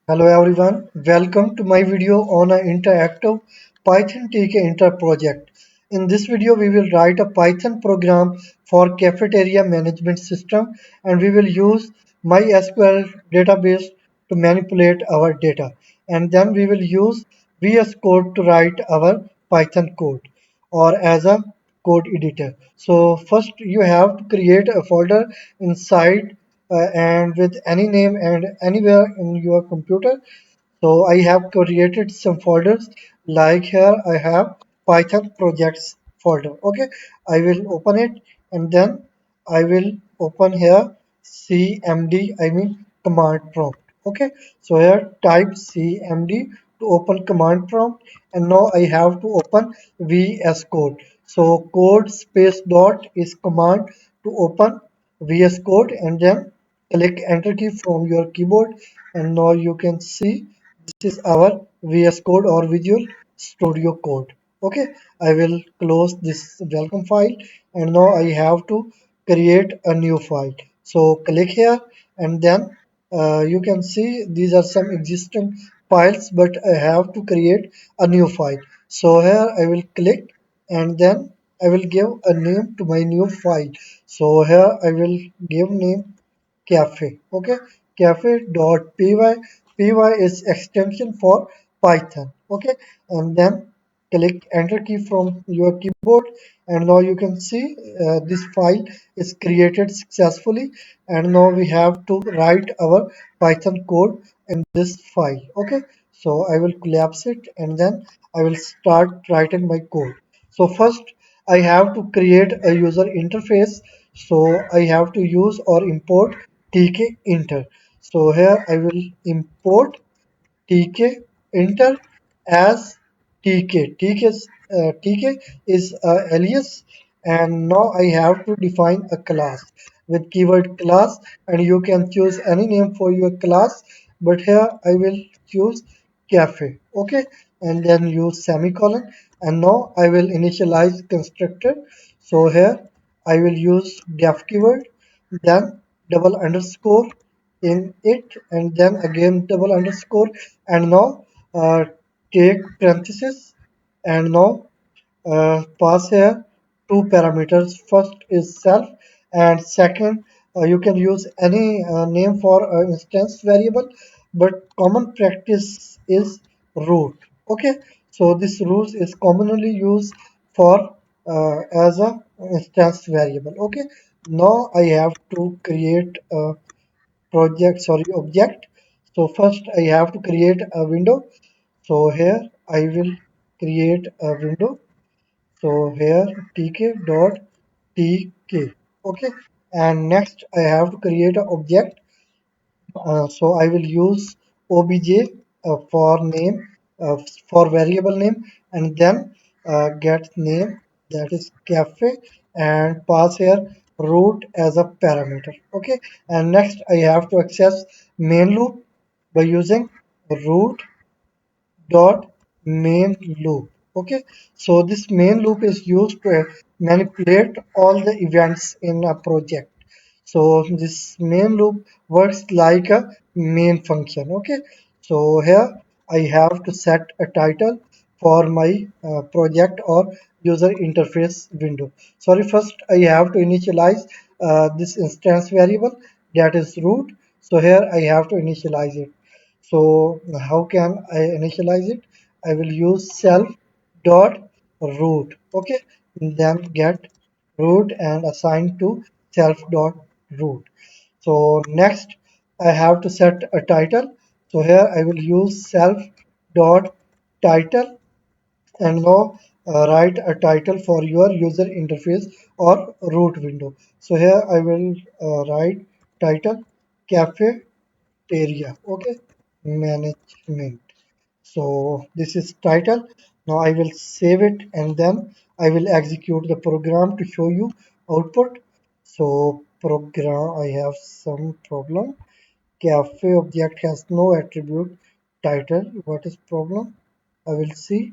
Hello everyone, welcome to my video on an interactive Python Tkinter project. In this video we will write a Python program for Cafeteria Management System and we will use MySQL database to manipulate our data, and then we will use VS Code to write our Python code or as a code editor. So first you have to create a folder inside and with any name and anywhere in your computer. So I have created some folders, like here I have Python projects folder. Okay, I will open it, and then I will open here cmd, I mean command prompt. Okay, so here type cmd to open command prompt, and now I have to open VS Code. So code space dot is command to open VS Code, and then click enter key from your keyboard, and now you can see this is our VS Code or Visual Studio Code. Okay, I will close this welcome file, and now I have to create a new file. So click here, and then you can see these are some existing files, but I have to create a new file. So here I will click, and then I will give a name to my new file. So here I will give name cafe. Okay, cafe.py. Py is extension for Python. Okay, and then click enter key from your keyboard, and now you can see this file is created successfully, and now we have to write our Python code in this file. Okay, so I will collapse it, and then I will start writing my code. So first I have to create a user interface. So I have to use or import Tkinter. So here I will import Tkinter as Tk. Tk is a alias, and now I have to define a class with keyword class, and you can choose any name for your class, but here I will choose cafe. Okay, and then use semicolon, and now I will initialize constructor. So here I will use def keyword, then double underscore in it, and then again double underscore, and now take parenthesis, and now pass here two parameters. First is self, and second you can use any name for instance variable, but common practice is root. Okay, so this root is commonly used for as a instance variable. Okay, now I have to create a project, sorry, object. So first I have to create a window. So here I will create a window. So here tk dot tk. Okay, and next I have to create an object. So I will use obj for name, uh, for variable name, and then get name, that is cafe, and pass here root as a parameter. Okay, and next I have to access main loop by using root dot main loop. Okay, so this main loop is used to manipulate all the events in a project. So this main loop works like a main function. Okay, so here I have to set a title for my project or user interface window. Sorry, first I have to initialize this instance variable, that is root. So here I have to initialize it. So how can I initialize it? I will use self dot root. Okay, then get root and assign to self dot root. So next I have to set a title. So here I will use self dot title, and now write a title for your user interface or root window. So here I will write title cafe area. Okay, management. So this is title. Now I will save it, and then I will execute the program to show you output. So program, I have some problem. Cafe object has no attribute title. What is problem? I will see.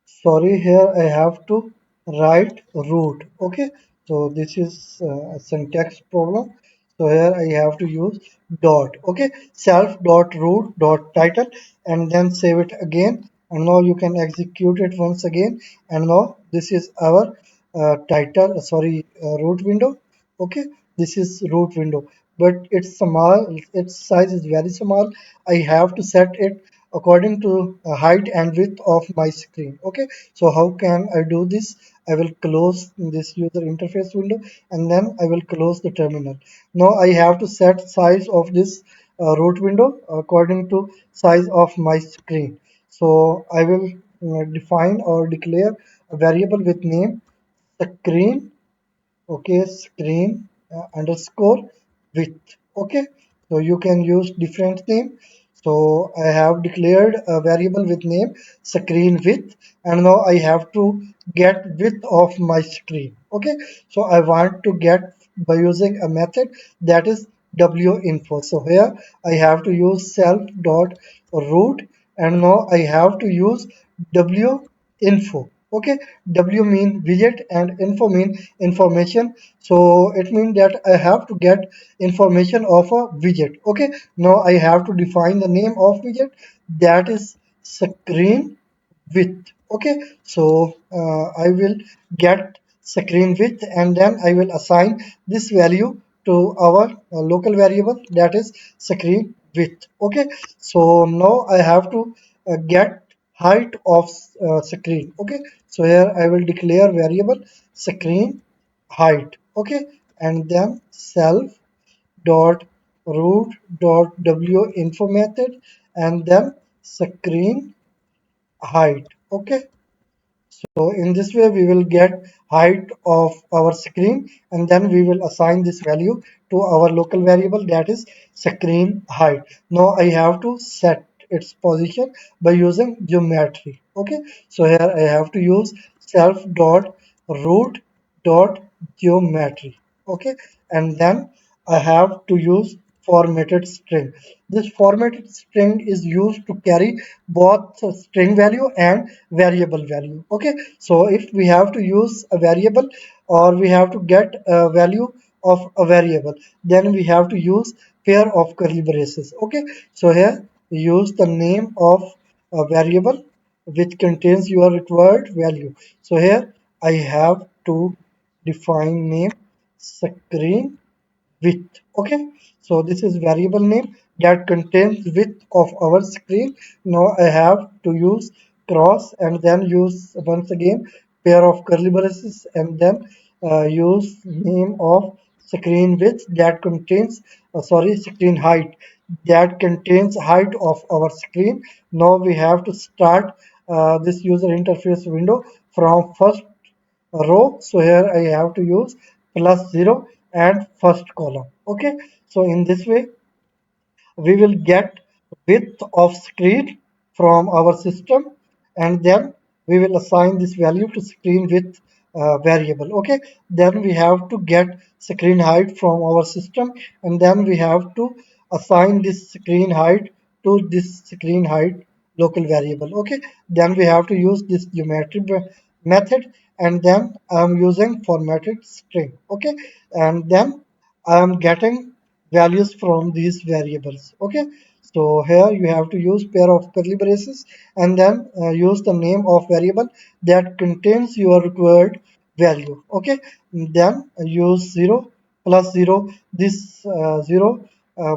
Sorry, here I have to write root. Okay, so this is a syntax problem. So here I have to use dot. Okay, self dot root dot title, and then save it again. And now you can execute it once again. And now this is our root window. Okay, this is root window, but it's small. Its size is very small. I have to set it according to height and width of my screen. Okay, so how can I do this? I will close this user interface window, and then I will close the terminal. Now I have to set size of this root window according to size of my screen. So I will define or declare a variable with name screen. Okay, screen underscore width. Okay, so you can use different name. So I have declared a variable with name screen width, and now I have to get width of my screen. Okay, so I want to get by using a method that is winfo. So here I have to use self dot root, and now I have to use winfo. Okay, w mean widget and info mean information. So it means that I have to get information of a widget. Okay, now I have to define the name of widget, that is screen width. Okay, so I will get screen width, and then I will assign this value to our local variable, that is screen width. Okay, so now I have to get height of screen. Okay, so here I will declare variable screen height. Okay, and then self dot root dot w info method, and then screen height. Okay, so in this way, we will get height of our screen, and then we will assign this value to our local variable, that is screen height. Now I have to set its position by using geometry. Okay, so here I have to use self dot root dot geometry. Okay, and then I have to use formatted string. This formatted string is used to carry both string value and variable value. Okay, so if we have to use a variable or we have to get a value of a variable, then we have to use pair of curly braces. Okay, so here we use the name of a variable which contains your required value. So here I have to define name screen width. Okay, so this is variable name that contains width of our screen. Now I have to use cross, and then use once again pair of curly braces, and then use name of screen width that contains screen height that contains height of our screen. Now we have to start this user interface window from first row. So here I have to use plus 0 and first column. Okay, so in this way we will get width of screen from our system, and then we will assign this value to screen width variable. Okay, then we have to get screen height from our system, and then we have to assign this screen height to this screen height local variable. Okay, then we have to use this geometry method, and then I'm using formatted string. Okay, and then I'm getting values from these variables. Okay, so here you have to use pair of curly braces, and then use the name of variable that contains your required value. Okay, then use 0 plus 0. This 0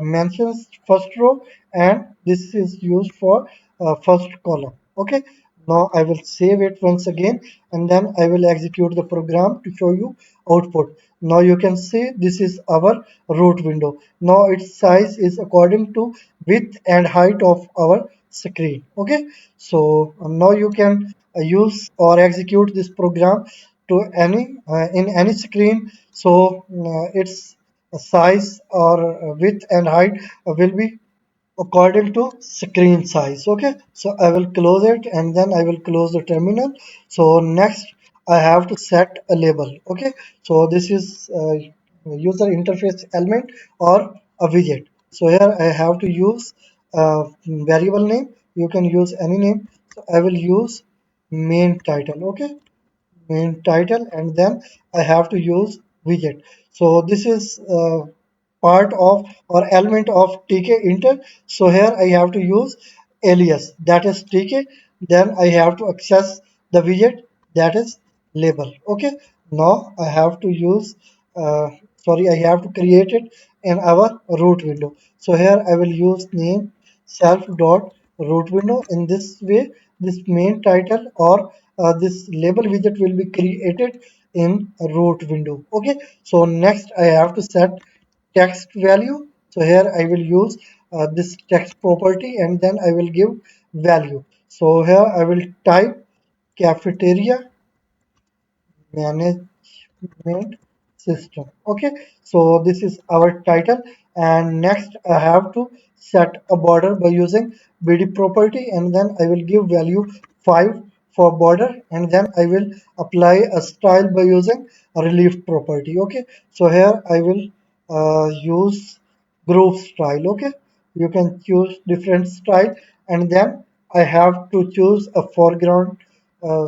mentions first row, and this is used for first column. Okay, now I will save it once again, and then I will execute the program to show you output. Now you can see this is our root window. Now its size is according to width and height of our screen. Okay, so now you can use or execute this program to any in any screen. So its size or width and height will be according to screen size. Okay, so I will close it, and then I will close the terminal. So next I have to set a label. Okay, so this is user interface element or a widget. So here I have to use variable name. You can use any name. So I will use main title. Okay, main title, and then I have to use widget. So this is part of or element of Tkinter. So here I have to use alias, that is Tk. Then I have to access the widget, that is label. Okay. Now I have to use uh, I have to create it in our root window. So here I will use name self dot root window. In this way, this main title or this label widget will be created in a root window. Okay. So next I have to set text value. So here I will use this text property and then I will give value. So here I will type cafeteria management system. Okay, so this is our title, and next I have to set a border by using bd property, and then I will give value 5 for border, and then I will apply a style by using a relief property. Okay, so here I will use group style. Okay, you can choose different style, and then I have to choose a foreground uh,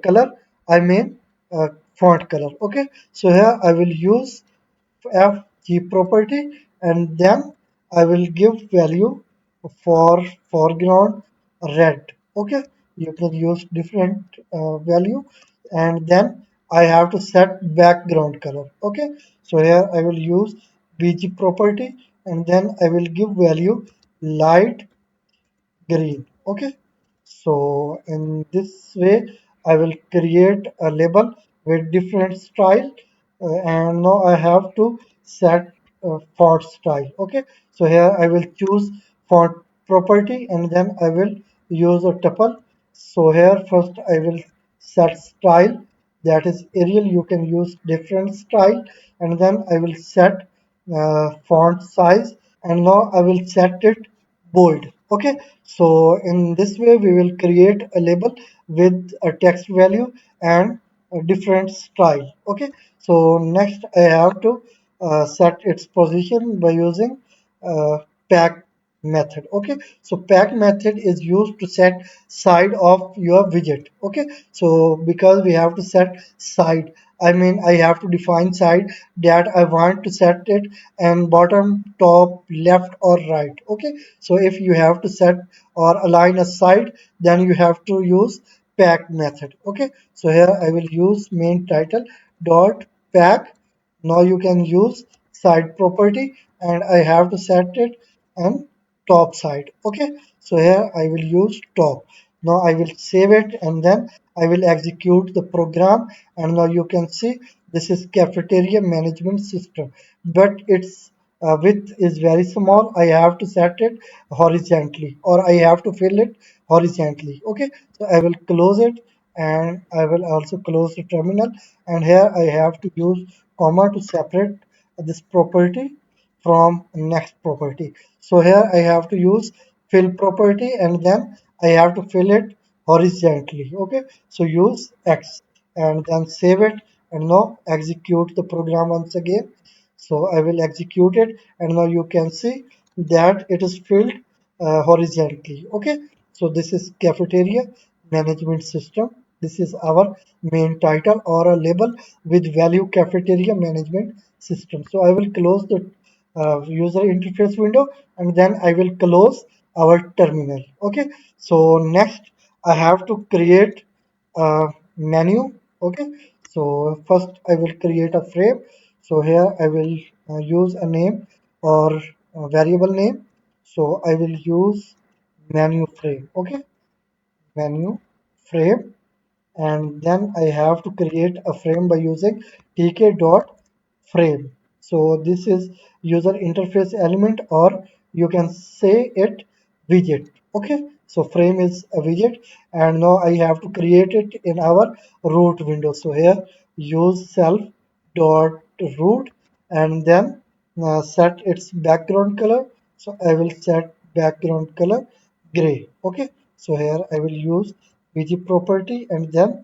color. I mean uh, font color. Okay, so here I will use fg property, and then I will give value for foreground red. Okay, you can use different value, and then I have to set background color. Okay, so here I will use bg property, and then I will give value light green. Okay, so in this way I will create a label with different style, and now I have to set font style. Okay, so here I will choose font property, and then I will use a tuple. So here first I will set style, that is Arial. You can use different style, and then I will set font size, and now I will set it bold. Okay, so in this way we will create a label with a text value and a different style. Okay, so next I have to set its position by using uh, pack method. Okay, so pack method is used to set side of your widget. Okay, so because we have to set side, I mean I have to define side that I want to set it, and bottom, top, left or right. Okay, so if you have to set or align a side, then you have to use pack method. Okay, so here I will use main title dot pack. Now you can use side property, and I have to set it on top side. Okay, so here I will use top. Now I will save it, and then I will execute the program, and now you can see this is cafeteria management system, but its width is very small. I have to set it horizontally, or I have to fill it horizontally. Okay, so I will close it, and I will also close the terminal, and here I have to use comma to separate this property from next property. So here I have to use fill property, and then I have to fill it horizontally. Okay, so use X, and then save it, and now execute the program once again. So I will execute it, and now you can see that it is filled horizontally. Okay, so this is cafeteria management system. This is our main title or a label with value cafeteria management system. So I will close the user interface window, and then I will close our terminal. Okay, so next I have to create a menu. Okay, so first I will create a frame. So here I will use a name or a variable name. So I will use menu frame. Okay, menu frame, and then I have to create a frame by using tk dot frame. So this is user interface element, or you can say it widget. Okay, so frame is a widget, and now I have to create it in our root window. So here use self dot root, and then set its background color. So I will set background color gray. Okay, so here I will use bg property, and then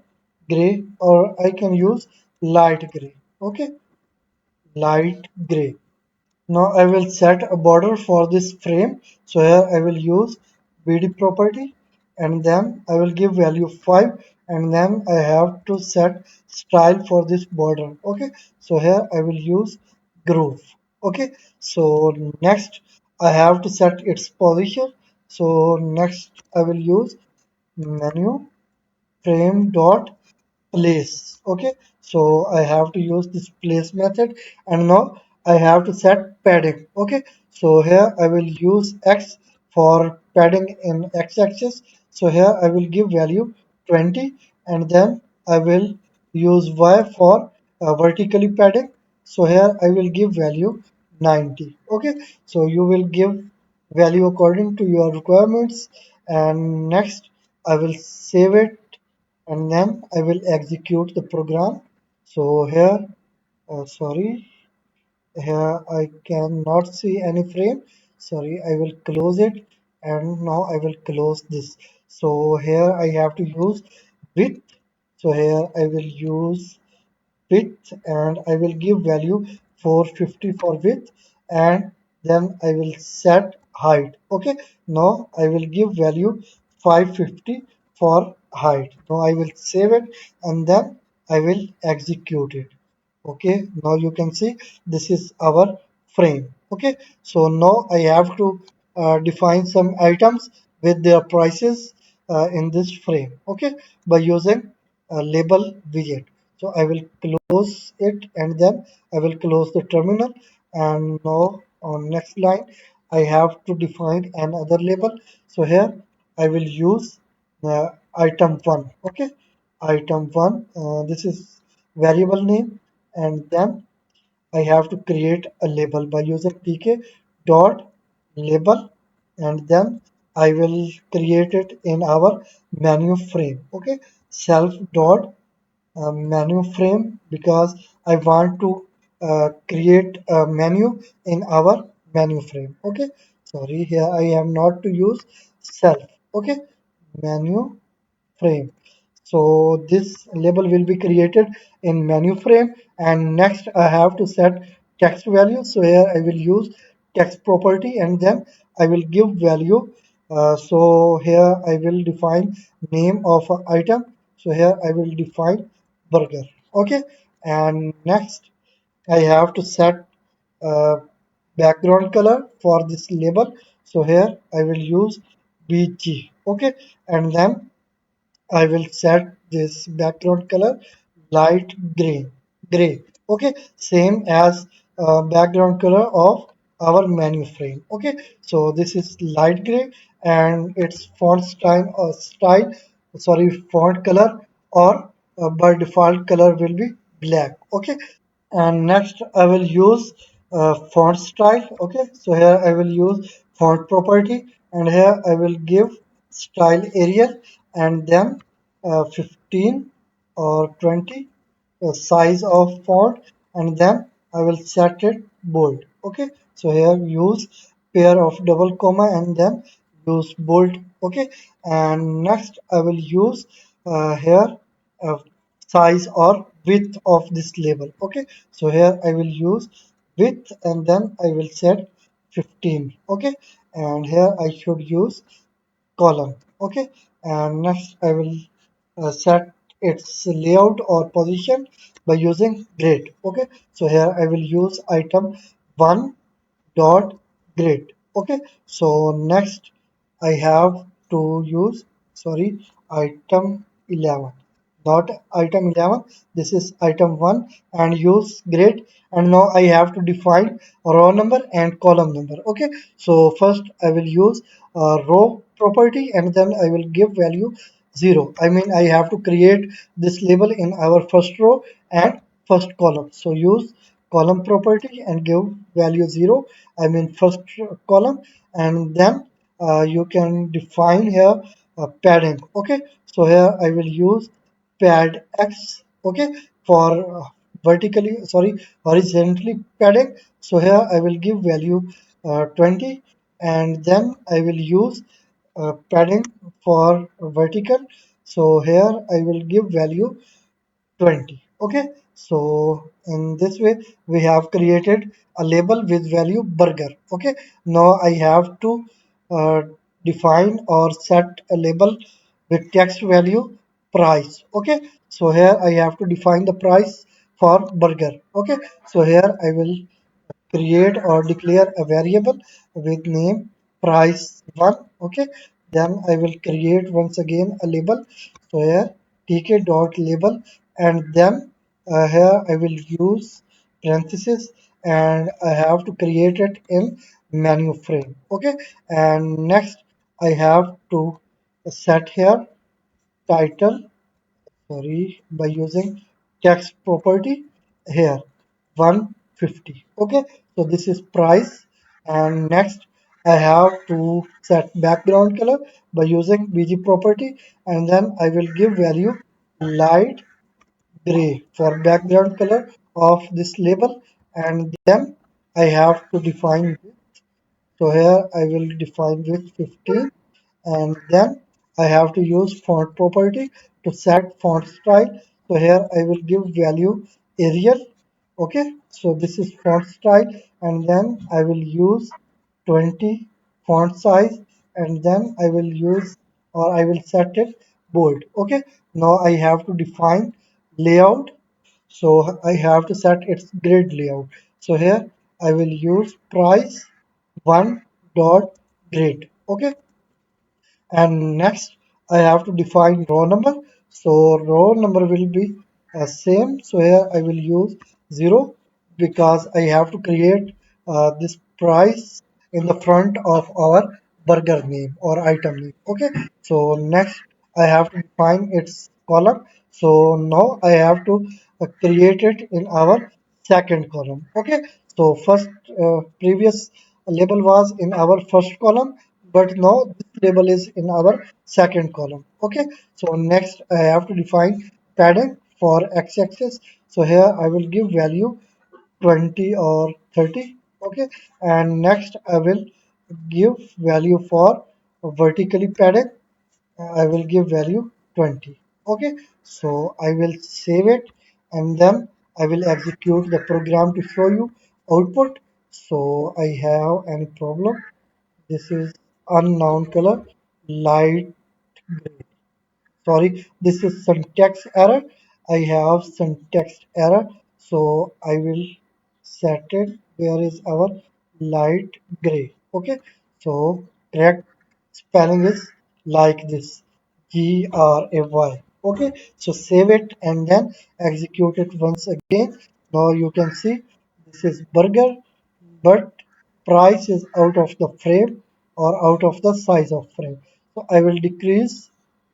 gray, or I can use light gray. Okay, light gray. Now I will set a border for this frame. So here I will use bd property, and then I will give value 5, and then I have to set style for this border. Okay, so here I will use groove. Okay, so next I have to set its position. So next I will use menu frame dot place. Okay, so I have to use this place method, and now I have to set padding. Okay, so here I will use x for padding in x-axis. So here I will give value 20, and then I will use y for vertically padding. So here I will give value 90. Okay, so you will give value according to your requirements, and next I will save it, and then I will execute the program. So here, sorry, here I cannot see any frame. Sorry, I will close it, and now I will close this. So here I have to use width. So here I will use width, and I will give value 450 for width, and then I will set height. Okay, now I will give value 550 for height. Now I will save it, and then I will execute it. Okay, now you can see this is our frame. Okay, so now I have to define some items with their prices in this frame. Okay, by using a label widget. So I will close it, and then I will close the terminal, and now on next line I have to define another label. So here I will use item 1. Okay, item 1, this is variable name, and then I have to create a label by using tk dot label, and then I will create it in our menu frame. Okay, self dot menu frame, because I want to create a menu in our menu frame. Okay, sorry, here I am not to use self. Okay, menu frame. So this label will be created in menu frame, and next I have to set text value. So here I will use text property, and then I will give value. So here I will define name of an item. So here I will define burger. Okay, and next I have to set uh, background color for this label. So here I will use bg. Okay, and then I will set this background color light gray. Okay, same as background color of our menu frame. Okay, so this is light gray, and its font color, or by default color will be black. Okay, and next I will use font style. Okay, so here I will use font property, and here I will give style Arial, and then 15 or 20 size of font, and then I will set it bold. Okay, so here use pair of double comma, and then use bold. Okay, and next I will use here uh, size or width of this label. Okay, so here I will use width, and then I will set 15. Okay, and here I should use column. Okay, and next I will set its layout or position by using grid. Okay, so here I will use item 1 dot grid. Okay, so next I have to use, sorry, item 11 dot item 11. This is item 1, and use grid, and now I have to define row number and column number. Okay, so first I will use row property, and then I will give value 0. I mean, I have to create this label in our first row and first column. So use column property and give value 0. I mean first column, and then you can define here padding. Okay, so here I will use pad x. Okay, for vertically, sorry, horizontally padding. So here I will give value 20, and then I will use padding for vertical. So here I will give value 20. Okay, so in this way we have created a label with value burger. Okay, now I have to uh, define or set a label with text value price. Okay, so here I have to define the price for burger. Okay, so here I will create or declare a variable with name price1. Okay, then I will create once again a label. So here tk dot label, and then here I will use parenthesis, and I have to create it in menu frame. Okay, and next I have to set here title, sorry, by using text property here 150. Okay, so this is price, and next I have to set background color by using bg property, and then I will give value light gray for background color of this label, and then I have to define, so here I will define with 15, and then I have to use font property to set font style. So here I will give value Arial. Okay, so this is font style, and then I will use 20 font size, and then I will use, or I will set it bold. Okay, now I have to define layout, so I have to set its grid layout. So here I will use price one dot grid. Okay, and next I have to define row number. So row number will be same. So here I will use 0 because I have to create this price in the front of our burger name or item name. Okay, so next I have to define its column. So now I have to create it in our second column. Okay, so first previous label was in our first column, but now this label is in our second column. Okay, so next I have to define padding for x-axis. So here I will give value 20 or 30. Okay, and next I will give value for vertically padded. I will give value 20. Okay, so I will save it, and then I will execute the program to show you output. So I have any problem. This is unknown color, light gray. Sorry, this is syntax error. I have syntax error, so I will set it. Where is our light gray? Okay, so correct spelling is like this, Gray. Okay, so save it and then execute it once again. Now you can see this is burger, but price is out of the frame or out of the size of frame. So I will decrease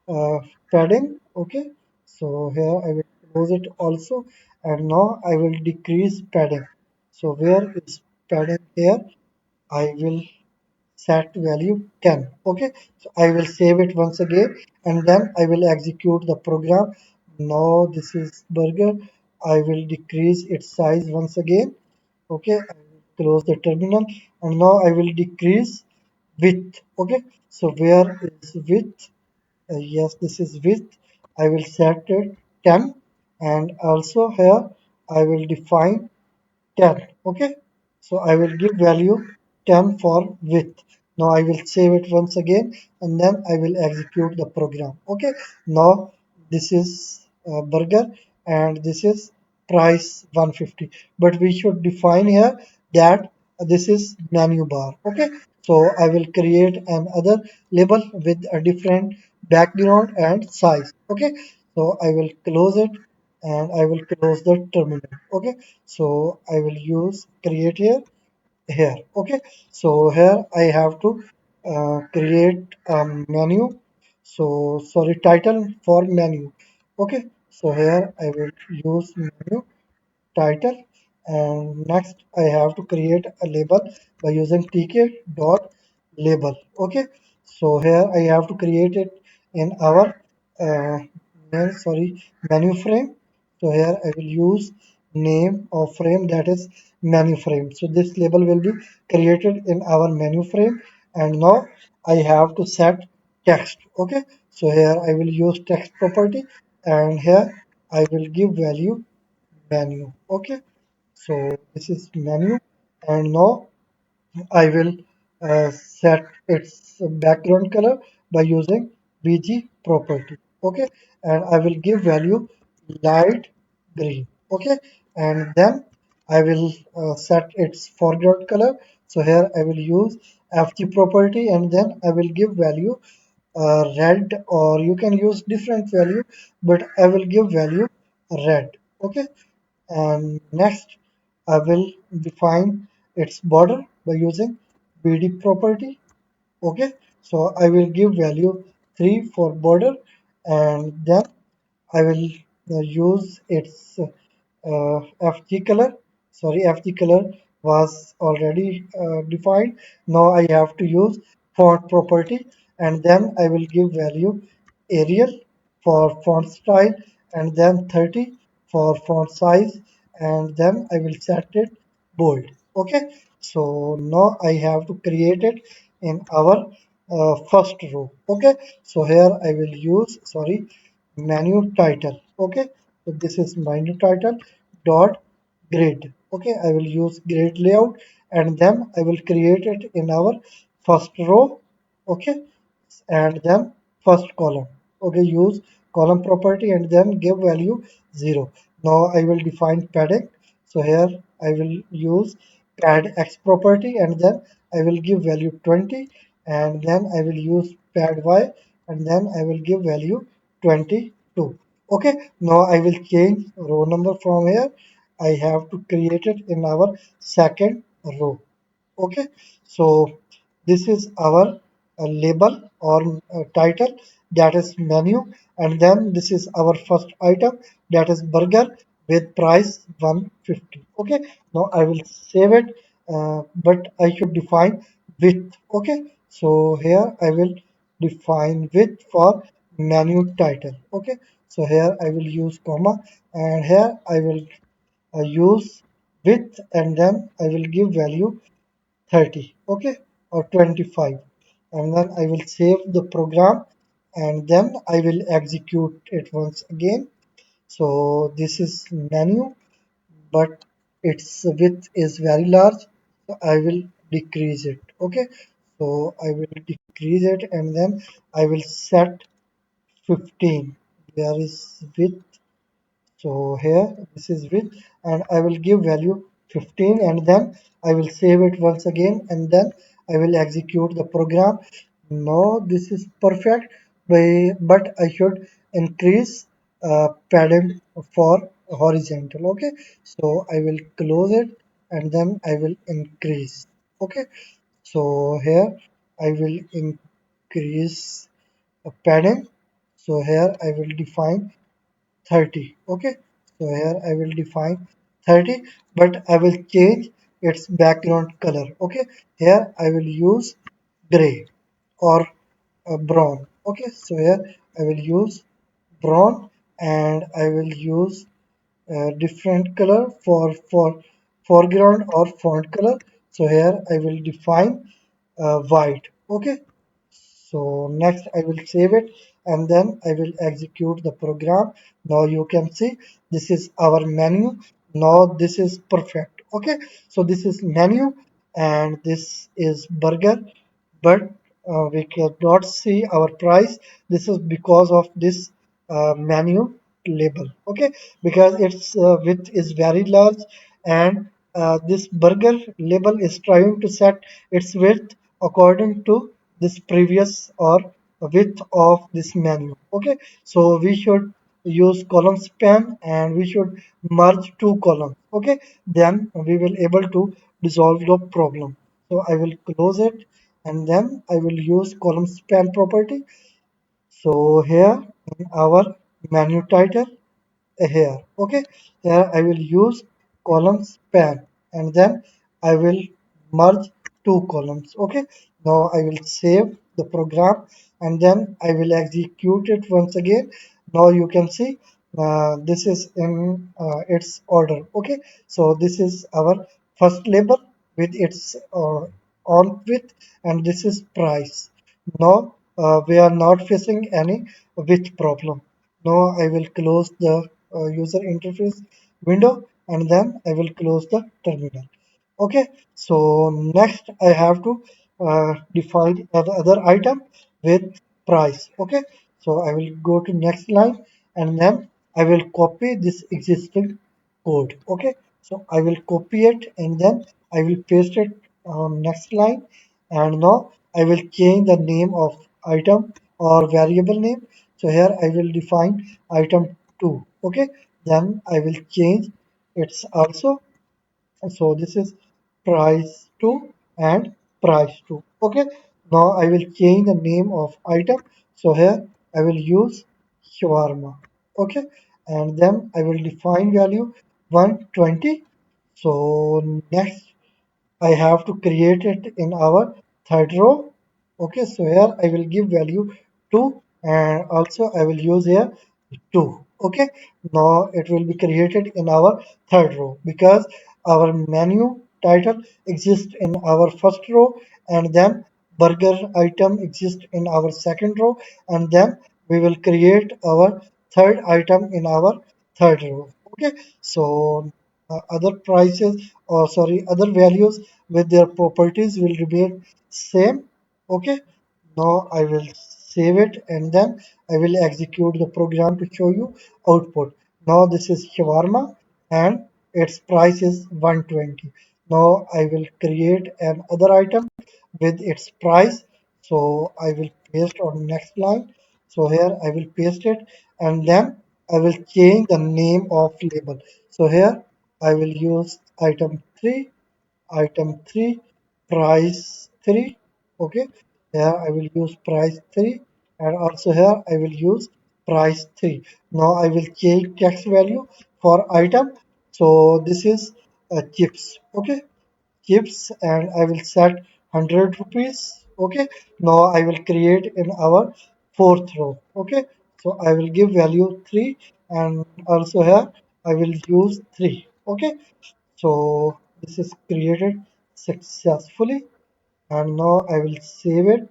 uh, padding. Okay, so here I will close it also, and now I will decrease padding. So where is padding here? I will set value 10. Okay, so I will save it once again, and then I will execute the program. Now this is burger. I will decrease its size once again. Okay, I will close the terminal, and now I will decrease width. Okay, so where is width? Yes, this is width. I will set it 10, and also here I will define 10. Okay, so I will give value 10 for width. Now I will save it once again, and then I will execute the program. Okay, now this is burger, and this is price 150, but we should define here that this is menu bar. Okay, so I will create another label with a different background and size. Okay, so I will close it, and I will close the terminal. Okay, so I will use create here. Okay, so here I have to create a menu. So sorry, title for menu. Okay, so here I will use menu title, and next I have to create a label by using tk dot label. Okay, so here I have to create it in our uh, sorry, menu frame. So here I will use name of frame, that is menu frame. So this label will be created in our menu frame, and now I have to set text. Okay, so here I will use text property, and here I will give value menu. Okay, so this is menu, and now I will set its background color by using bg property. Okay, and I will give value light green. Okay, and then I will set its foreground color. So here I will use FG property and then I will give value red, or you can use different value, but I will give value red. Okay, and next I will define its border by using BD property. Okay, so I will give value 3 for border, and then I will use its FG color. Sorry, FG color was already defined. Now I have to use font property, and then I will give value Arial for font style, and then 30 for font size, and then I will set it bold. Okay, so now I have to create it in our first row. Okay, so here I will use, sorry, menu title. Okay, so this is menu title dot grid. Okay, I will use grid layout, and then I will create it in our first row. Okay, and then first column. Okay, use column property and then give value 0. Now I will define padding. So here I will use pad x property, and then I will give value 20, and then I will use pad y, and then I will give value 22. Okay, now I will change row number from here. I have to create it in our second row. Okay, so this is our label or title, that is menu, and then this is our first item, that is burger with price 150. Okay, now I will save it, but I should define width. Okay, so here I will define width for menu title. Okay, so here I will use comma, and here I will use width, and then I will give value 30. Okay, or 25, and then I will save the program, and then I will execute it once again. So this is menu, but its width is very large, so I will decrease it. Okay, so I will decrease it, and then I will set 15. There is width, so here this is width, and I will give value 15, and then I will save it once again, and then I will execute the program. Now this is perfect, but I should increase padding for horizontal. Okay, so I will close it, and then I will increase. Okay, so here I will increase padding. So here I will define 30. Okay, so here I will define 30, but I will change its background color. Okay, here I will use gray or brown. Okay, so here I will use brown, and I will use different color for foreground or font color. So here I will define white. Okay, so next I will save it, and then I will execute the program. Now you can see this is our menu. Now this is perfect. Okay, so this is menu, and this is burger, but we cannot see our price. This is because of this menu label. Okay, because its width is very large, and this burger label is trying to set its width according to this previous or width of this menu. Okay, so we should use column span, and we should merge two columns. Okay, then we will able to resolve the problem. So I will close it, and then I will use column span property. So here in our menu title, here. Okay, here I will use column span, and then I will merge two columns. Okay, now I will save the program, and then I will execute it once again. Now you can see this is in its order. Okay, so this is our first label with its on width, and this is price. Now we are not facing any width problem. Now I will close the user interface window, and then I will close the terminal. Okay, so next I have to define the other item with price. Okay, so I will go to next line, and then I will copy this existing code. Okay, So I will copy it and then I will paste it on next line. And now I will change the name of item or variable name. So here I will define item 2. Okay. Then I will change its also. So this is price 2 and price 2. Okay. Now I will change the name of item. So here I will use shawarma. Okay. And then I will define value 120. So next I have to create it in our third row. Okay, so here I will give value 2 and also I will use here 2. Okay, now it will be created in our third row because our menu title exists in our first row and then burger item exists in our second row and then we will create our third item in our third row. Okay, so other prices or sorry other values with their properties will remain same. Okay, now I will save it and then I will execute the program to show you output. Now this is shawarma and its price is 120. Now I will create another item with its price. So I will paste on next line. So here I will paste it and then I will change the name of label. So here I will use item 3 price 3. Okay, here I will use price 3 and also here I will use price 3. Now I will change text value for item. So this is chips. Okay, chips and I will set 100 rupees. Okay, now I will create in our fourth row. Okay, so I will give value 3 and also here I will use 3. Okay, so this is created successfully and now I will save it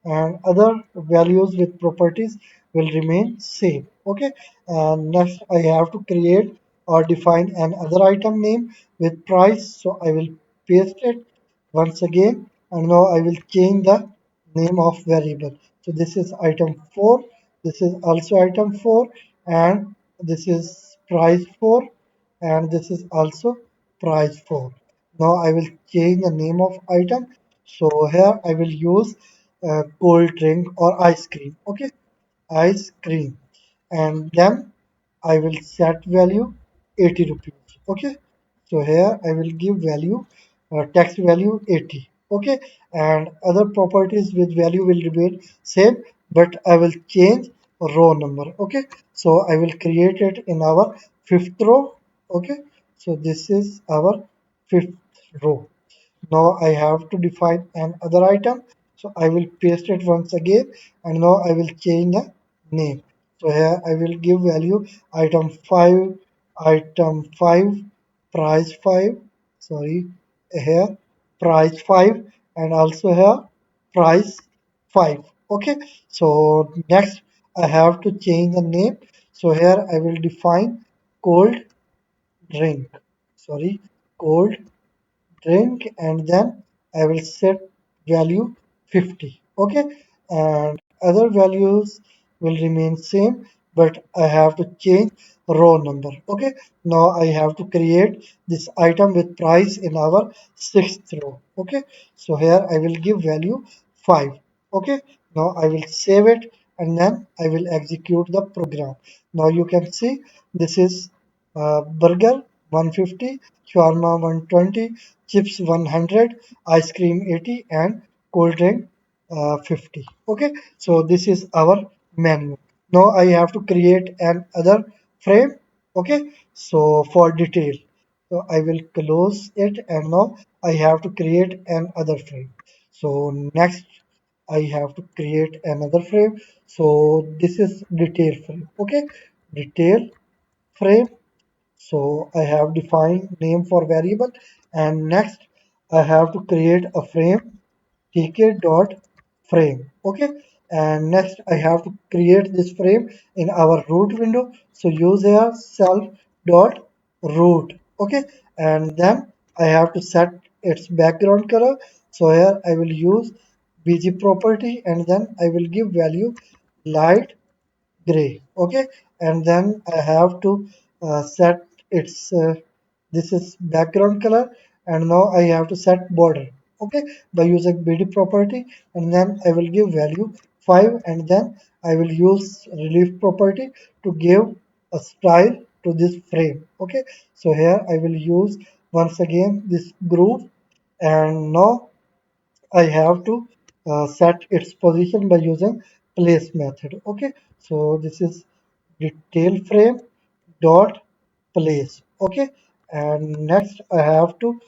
and other values with properties will remain same. Okay, and next I have to create or define another item name with price. So I will paste it once again and now I will change the name of variable. So this is item 4, this is also item 4 and this is price 4 and this is also price 4. Now I will change the name of item. So here I will use cold drink or ice cream. Okay, ice cream, and then I will set value 80 rupees. Okay, so here I will give value text value 80. Okay, and other properties with value will remain same, but I will change row number. Okay, so I will create it in our fifth row. Okay, so this is our fifth row. Now I have to define another item. So I will paste it once again and now I will change the name. So here I will give value item 5, price 5, sorry, here price 5 and also here price 5. Okay, so next I have to change the name. So here I will define cold drink, sorry, cold drink and then I will set value 50. Okay, and other values will remain same, but I have to change row number. Okay, now I have to create this item with price in our sixth row. Okay, so here I will give value 5. Okay, now I will save it and then I will execute the program. Now you can see this is burger 150, shawarma 120, chips 100, ice cream 80, and cold drink 50. Okay, so this is our menu. Now I have to create another frame. Okay, so for detail, so I will close it and now I have to create another frame. So next I have to create another frame. So this is detail frame. Okay, detail frame. So I have defined name for variable and next I have to create a frame tk dot frame. Okay, and next I have to create this frame in our root window. So use here self dot root. Okay, and then I have to set its background color. So here I will use bg property and then I will give value light gray. Okay, and then I have to set its this is background color, and now I have to set border, okay, by using BD property, and then I will give value 5, and then I will use relief property to give a style to this frame, okay. So here I will use once again this groove, and now I have to set its position by using place method. Okay, so this is detail frame dot place. Okay, and next I have to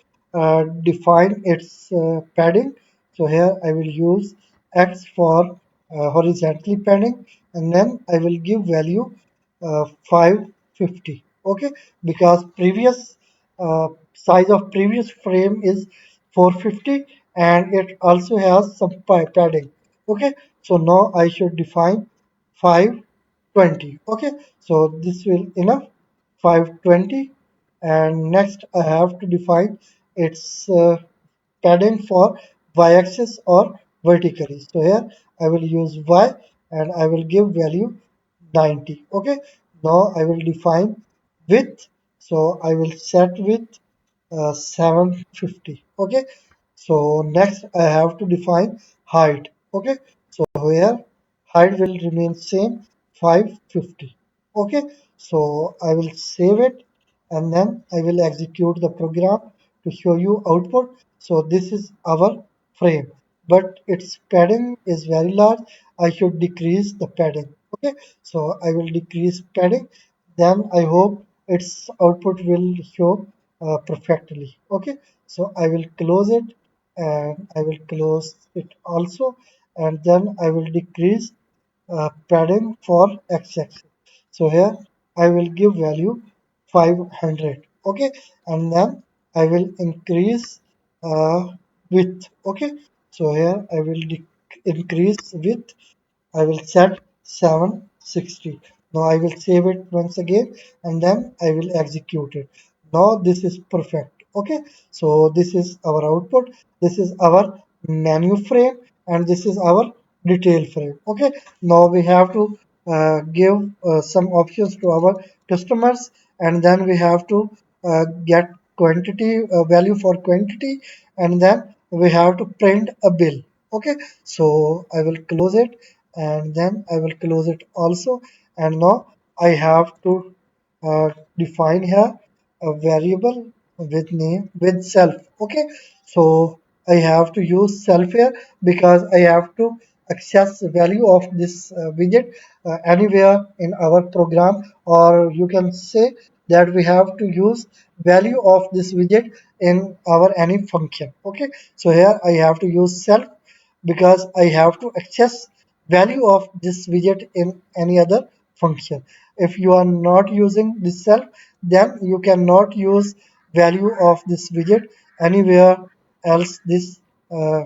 define its padding. So here I will use X for horizontally padding, and then I will give value 550. Okay, because previous size of previous frame is 450, and it also has some padding. Okay, so now I should define 520. Okay, so this will enough 520, and next I have to define its padding for y-axis or vertically. So here I will use y, and I will give value 90. Okay, now I will define width. So I will set width 750. Okay, so next I have to define height. Okay, so here height will remain same 550. Okay, so I will save it, and then I will execute the program to show you output. So this is our frame, but its padding is very large. I should decrease the padding. Okay, so I will decrease padding. Then I hope its output will show perfectly. Okay, so I will close it, and I will close it also, and then I will decrease padding for x-axis. So here I will give value 500. Okay, and then I will increase uh, width. Okay, so here I will increase width. I will set 760. Now I will save it once again, and then I will execute it. Now this is perfect. Okay, so this is our output. This is our menu frame, and this is our detail frame. Okay, now we have to give some options to our customers, and then we have to get quantity value for quantity, and then we have to print a bill. Okay, so I will close it, and then I will close it also, and now I have to define here a variable with name with self. Okay, so I have to use self here because I have to access the value of this widget anywhere in our program, or you can say that we have to use value of this widget in our any function. Okay, so here I have to use self because I have to access value of this widget in any other function. If you are not using this self, then you cannot use value of this widget anywhere else this uh,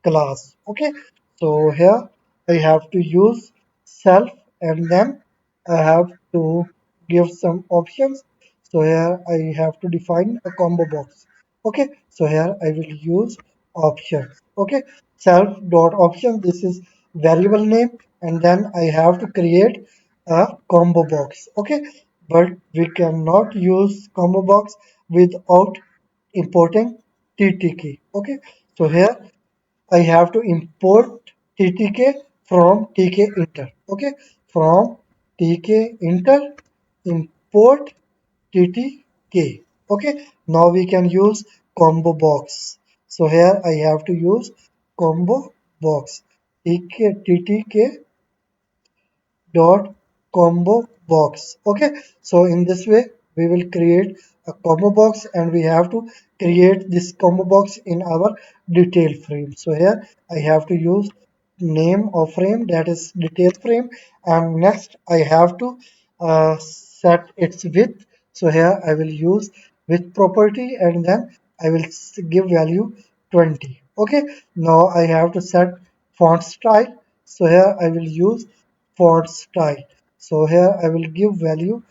class. Okay, so here I have to use self, and then I have to give some options. So here I have to define a combo box. Okay, so here I will use options. Okay, self dot option, this is variable name, and then I have to create a combo box. Okay, but we cannot use combo box without importing ttk. Okay, so here I have to import ttk from tkinter. Okay, from tkinter import ttk. Okay, now we can use combo box. So here I have to use combo box ttk dot combo box. Okay, so in this way we will create a combo box, and we have to create this combo box in our detail frame. So here I have to use name of frame, that is detail frame, and next I have to set its width. So here I will use width property, and then I will give value 20. Okay, now I have to set font style. So here I will use font style. So here I will give value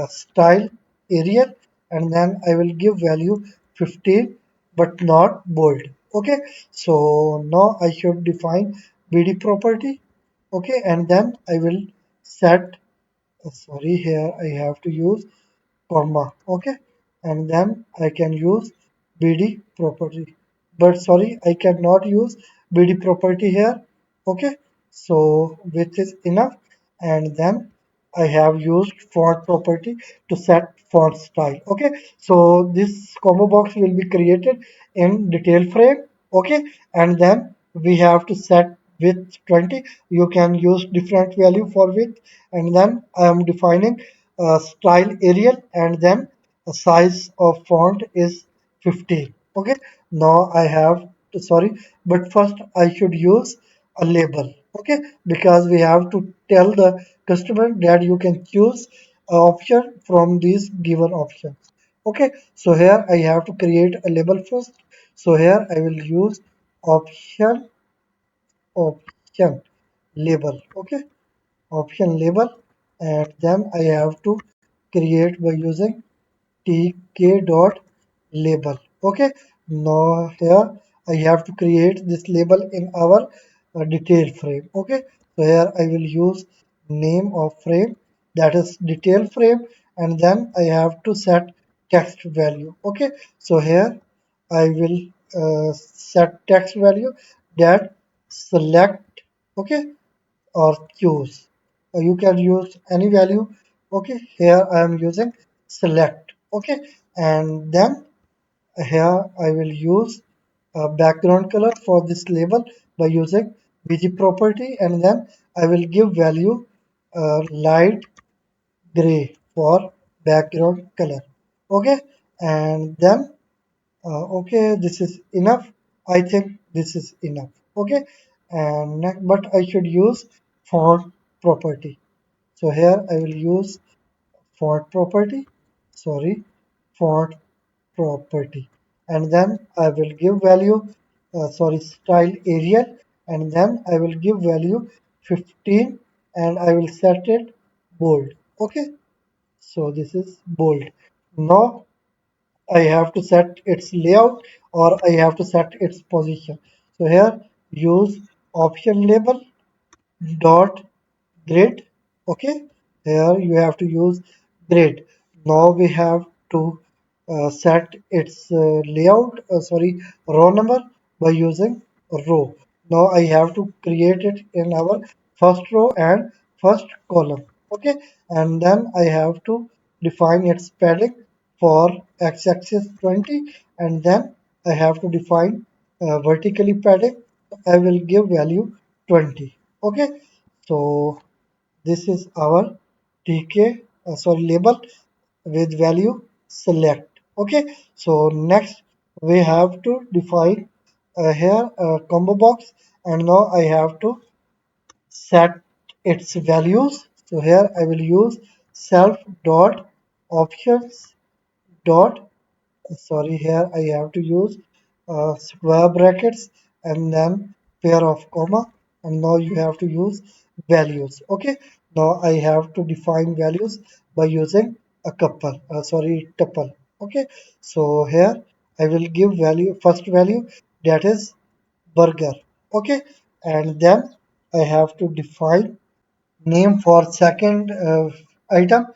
style Arial, and then I will give value 15, but not bold. Okay, so now I should define BD property. Okay, and then I will set sorry, here I have to use comma. Okay, and then I can use BD property. But sorry, I cannot use BD property here. Okay, so which is enough, and then I have used font property to set font style. Okay, so this combo box will be created in detail frame. Okay, and then we have to set width 20. You can use different value for width, and then I am defining style Arial, and then the size of font is 15. Okay, now I have sorry, but first I should use a label. Okay, because we have to tell the customer that you can choose an option from these given options. Okay, so here I have to create a label first. So here I will use option option label. Okay, option label, and then I have to create by using tk dot label. Okay, now here I have to create this label in our detail frame. Okay, so here I will use name of frame, that is detail frame, and then I have to set text value. Okay, so here I will set text value that select. Okay, or choose. You can use any value. Okay, here I am using select. Okay, and then here I will use a background color for this label by using bg property, and then I will give value light gray for background color. Okay, and then okay, this is enough. I think this is enough. Okay, and but I should use font property. So here I will use font property. Sorry, font property, and then I will give value. Sorry, style Arial, and then I will give value 15, and I will set it bold. Okay, so this is bold. Now I have to set its layout, or I have to set its position. So here use option label dot grid. Okay, here you have to use grid. Now we have to set its layout, sorry, row number by using row. Now I have to create it in our first row and first column. Okay, and then I have to define its padding for x-axis 20, and then I have to define vertically padding. I will give value 20. Okay, so this is our tk sorry label with value select. Okay, so next we have to define here a combo box, and now I have to set its values. So here I will use self dot options dot, sorry, here I have to use square brackets and then pair of comma, and now you have to use values. Okay, now I have to define values by using a couple sorry tuple. Okay, so here I will give value first value, that is burger. Okay, and then I have to define name for second item,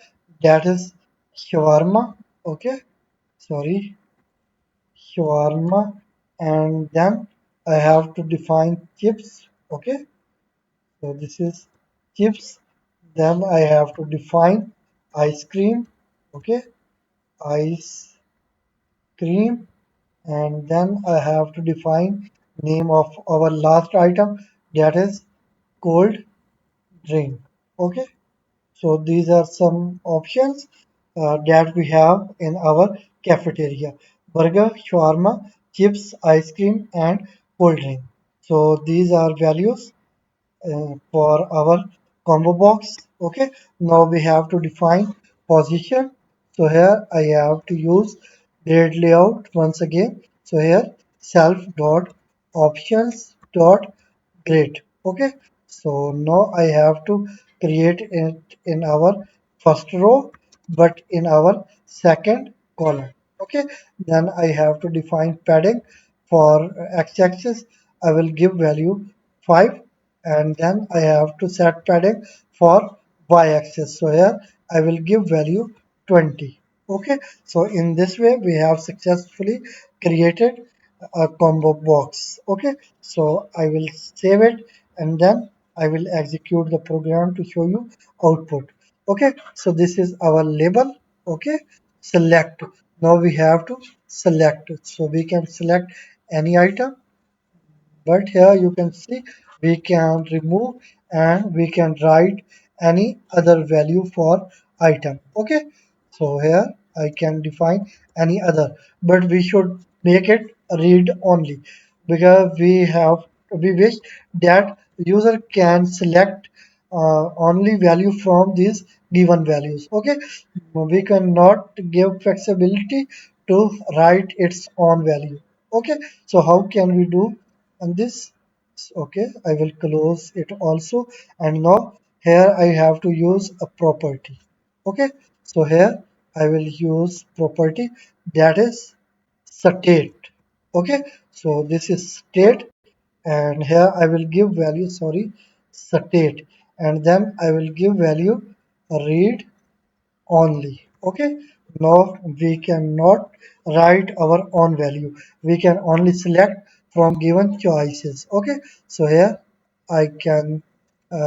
that is shawarma. Okay, sorry, shawarma, and then I have to define chips. Okay, so this is chips. Then I have to define ice cream. Okay, ice cream, and then I have to define name of our last item, that is cold drink. Okay, so these are some options that we have in our cafeteria: burger, shawarma, chips, ice cream, and cold drink. So these are values for our combo box. Okay, now we have to define position. So here I have to use grid layout once again. So here self dot options dot grid. Okay, so now I have to create it in our first row, but in our second column. Okay, then I have to define padding for x-axis. I will give value 5, and then I have to set padding for y-axis. So here I will give value 20. Okay, so in this way we have successfully created a combo box. Okay, so I will save it and then I will execute the program to show you output. Okay, so this is our label. Okay, select. Now we have to select. So we can select any item, but here you can see we can remove and we can write any other value for item. Okay, so here I can define any other, but we should make it read only because we wish that user can select only value from these given values. Okay, we cannot give flexibility to write its own value. Okay, so how can we do and this? Okay, I will close it also, and now here I have to use a property. Okay, so here I will use property that is state. Okay, so this is state, and here I will give value, sorry, state, and then I will give value read only. Okay, now we cannot write our own value, we can only select from given choices. Okay, so here I can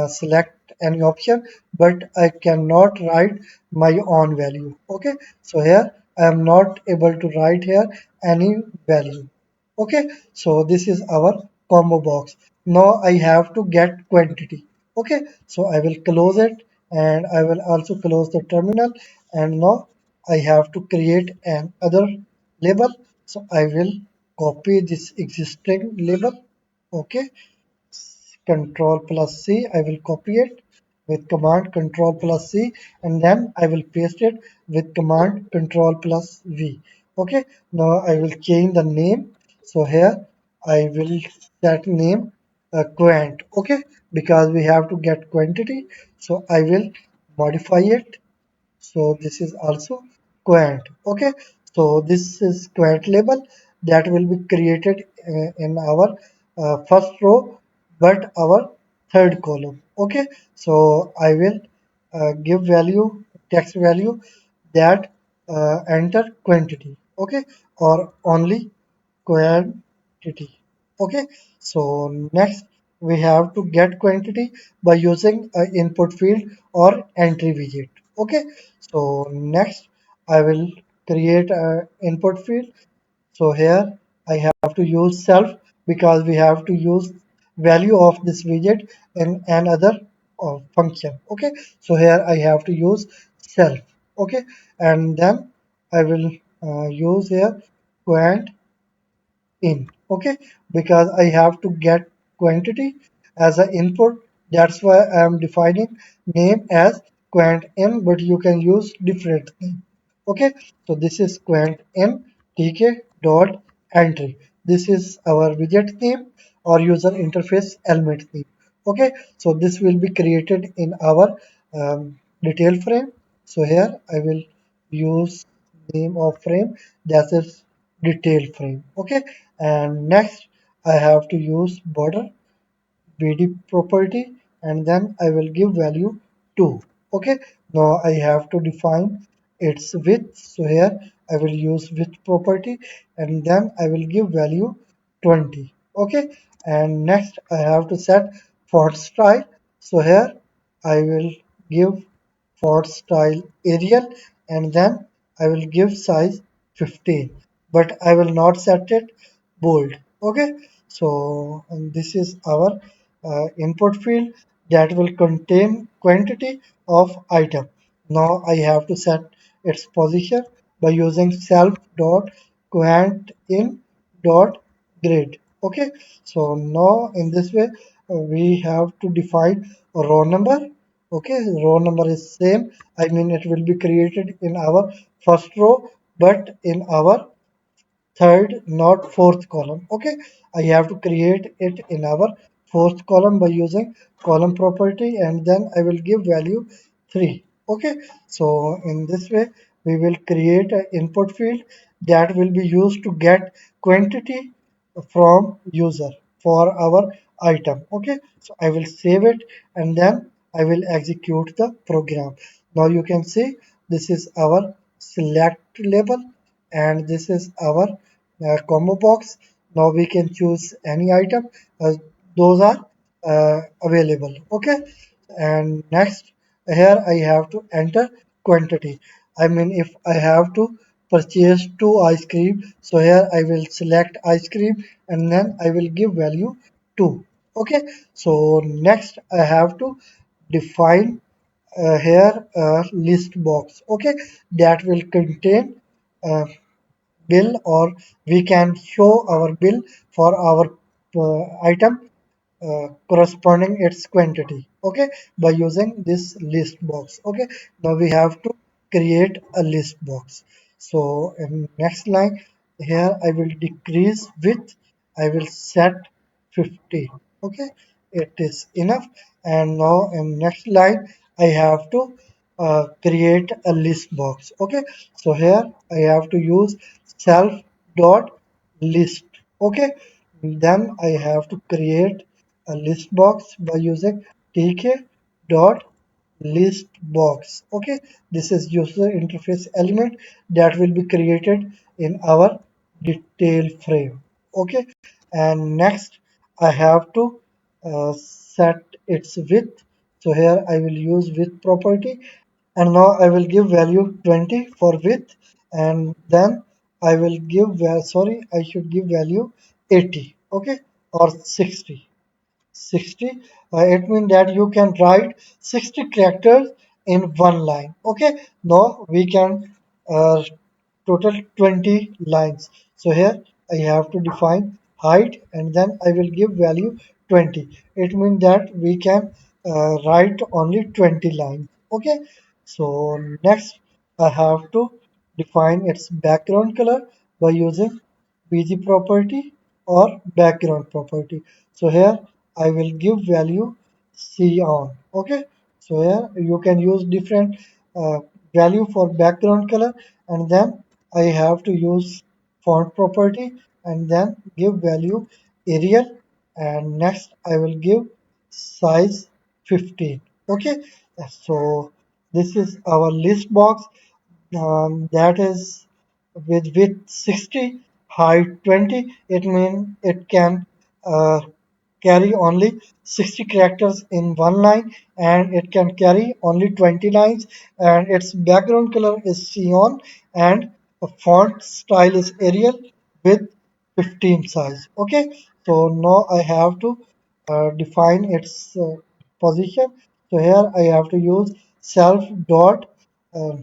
select any option, but I cannot write my own value. Okay, so here I am not able to write here any value. Okay, so this is our combo box. Now I have to get quantity. Okay, so I will close it, and I will also close the terminal, and now I have to create an other label. So I will copy this existing label. Okay, Control plus C, I will copy it with command Control plus C, and then I will paste it with command Control plus V. Okay, now I will change the name. So here I will set name quant. Okay, because we have to get quantity. So I will modify it, so this is also quant. Okay, so this is quant label that will be created in our first row, but our third column. Okay, so I will give value, text value, that enter quantity. Okay, or only quantity. Okay, so next we have to get quantity by using a input field or entry widget. Okay, so next I will create a input field. So here I have to use self because we have to use value of this widget in another function. Okay, so here I have to use self. Okay, and then I will use here quant in. Okay, because I have to get quantity as an input, that's why I am defining name as quant in, but you can use different name. Okay, so this is quant in tk dot entry. This is our widget name or user interface element name. Okay, so this will be created in our detail frame. So here I will use name of frame, that is detail frame. Okay, and next I have to use border bd property, and then I will give value 2. Okay, now I have to define its width. So here I will use width property, and then I will give value 20. Okay, and next I have to set font style. So here I will give font style Arial, and then I will give size 15, but I will not set it bold. Okay, so this is our input field that will contain quantity of item. Now I have to set its position by using self dot quant in dot grid. Okay, so now in this way we have to define a row number. Okay, row number is same, I mean it will be created in our first row, but in our third, not fourth column. Okay, I have to create it in our fourth column by using column property, and then I will give value 3. Okay, so in this way we will create an input field that will be used to get quantity from user for our item. Okay, so I will save it, and then I will execute the program. Now you can see this is our select label, and this is our combo box. Now we can choose any item. Those are available. Okay, and next here I have to enter quantity. I mean, if I have to purchase two ice cream, so here I will select ice cream and then I will give value 2. Okay, so next I have to define here a list box. Okay, that will contain bill, or we can show our bill for our item corresponding its quantity, okay, by using this list box. Okay, now we have to create a list box. So in next line here I will decrease width, I will set 50. Okay, it is enough. And now in next line I have to create a list box. Okay, so here I have to use self dot list. Okay, then I have to create a list box by using tk dot list box. Okay, this is user interface element that will be created in our detail frame. Okay, and next I have to set its width. So here I will use width property, and now I will give value 20 for width, and then I will give sorry, I should give value 80. Okay, or 60. 60, it means that you can write 60 characters in one line. Okay, now we can uh, total 20 lines. So here I have to define height and then I will give value 20. It means that we can write only 20 lines. Okay, so next I have to define its background color by using bg property or background property. So here I will give value cyan. Okay, so here you can use different uh, value for background color, and then I have to use font property and then give value Arial, and next I will give size 15. Okay, so this is our list box, that is with 60, height 20. It means it can uh, carry only 60 characters in one line, and it can carry only 20 lines, and its background color is cyan, and the font style is Arial with 15 size. Okay, so now I have to define its position. So here I have to use self dot uh,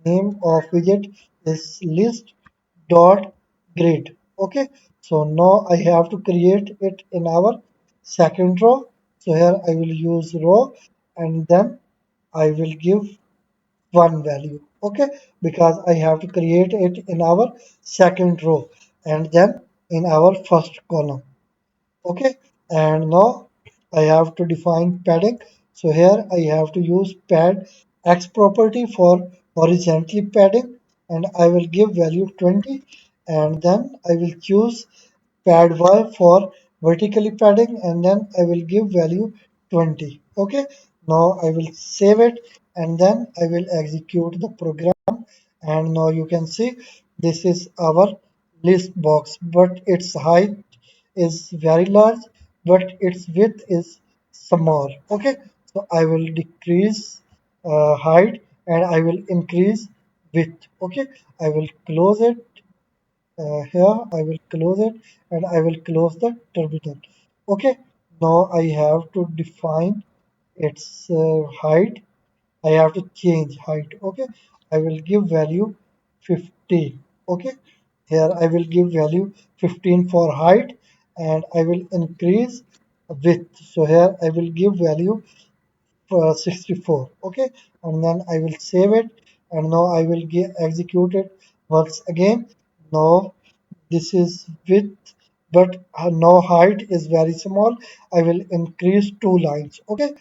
name of widget is list dot grid. Okay, so now I have to create it in our second row. So here I will use row, and then I will give one value. Okay, because I have to create it in our second row and then in our first column. Okay, and now I have to define padding. So here I have to use pad x property for horizontally padding, and I will give value 20, and then I will choose pad y for vertically padding, and then I will give value 20. Okay, now I will save it and then I will execute the program, and now you can see this is our list box, but its height is very large, but its width is small. Okay, so I will decrease height and I will increase width. Okay, I will close it here. I will close it and I will close the terminal. Okay, now I have to define its height. I have to change height. Okay, I will give value 15. Okay, here I will give value 15 for height, and I will increase width. So here I will give value 64. Okay, and then I will save it, and now I will execute it once again. Now this is width, but now height is very small. I will increase two lines. Okay,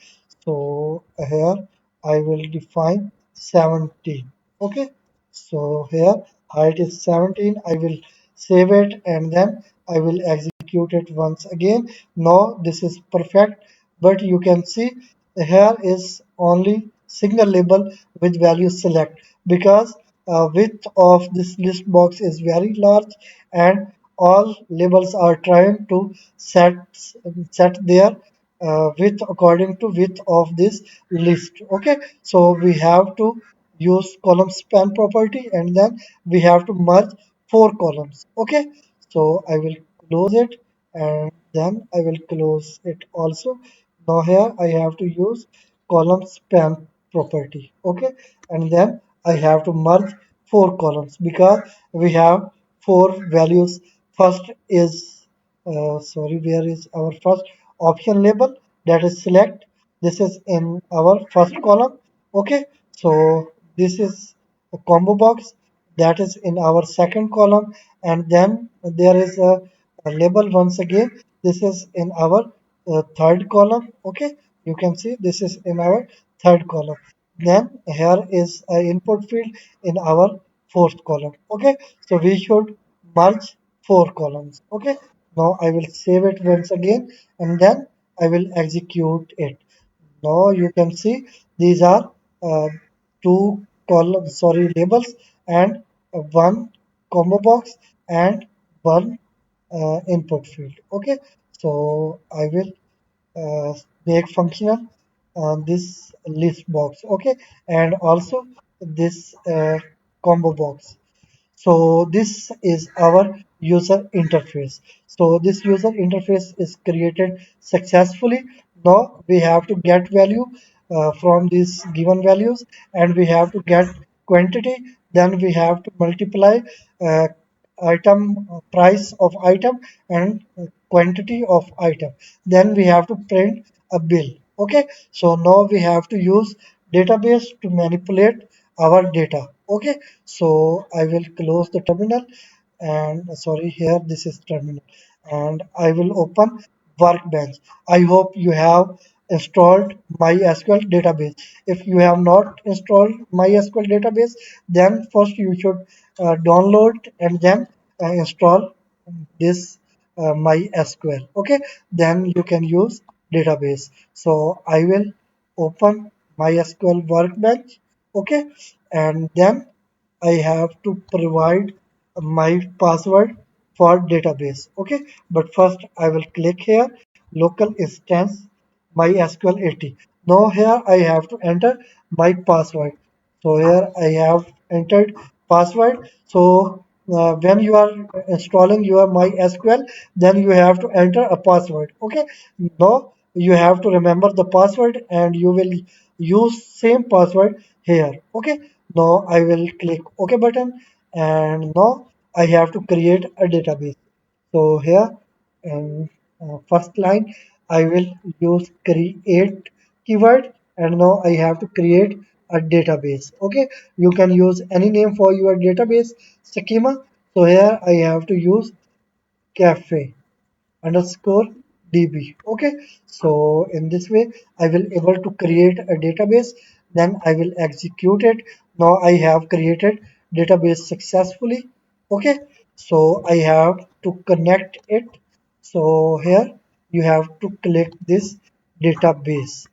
so here I will define 17. Okay, so here height is 17. I will save it and then I will execute it once again. Now this is perfect, but you can see here is only single label with value select, because width of this list box is very large, and all labels are trying to set their width according to width of this list. Okay, so we have to use column span property, and then we have to merge four columns. Okay, so I will close it, and then I will close it also. Now here I have to use column span property. Okay, and then I have to merge four columns because we have four values. First is sorry, where is our first option label? That is select. This is in our first column. Okay, so this is a combo box that is in our second column, and then there is a label once again. This is in our third column. Okay, you can see this is in our third column. Then here is an input field in our fourth column. Okay, so we should merge four columns. Okay, now I will save it once again, and then I will execute it. Now you can see these are uh, two column sorry labels, and one combo box, and one input field. Okay, so I will uh, make functional this list box. Okay, and also this combo box. So this is our user interface. So this user interface is created successfully. Now we have to get value from these given values, and we have to get quantity. Then we have to multiply uh, item price of item and quantity of item. Then we have to print a bill. Okay, so now we have to use database to manipulate our data. Okay, so I will close the terminal, and sorry, here this is terminal, and I will open workbench. I hope you have installed MySQL database. If you have not installed MySQL database, then first you should download and then install this MySQL. Okay, then you can use database. So I will open MySQL workbench. Okay, and then I have to provide my password for database. Okay, but first I will click here local instance MySQL 80. Now here I have to enter my password. So here I have entered password. So when you are installing your MySQL, then you have to enter a password. Okay. Now you have to remember the password, and you will use same password here. Okay. Now I will click OK button, and now I have to create a database. So here in first line I will use create keyword, and now I have to create a database. Okay, you can use any name for your database schema. So here I have to use cafe underscore db. Okay, so in this way I will able to create a database, then I will execute it. Now I have created database successfully. Okay, so I have to connect it. So here you have to click this database.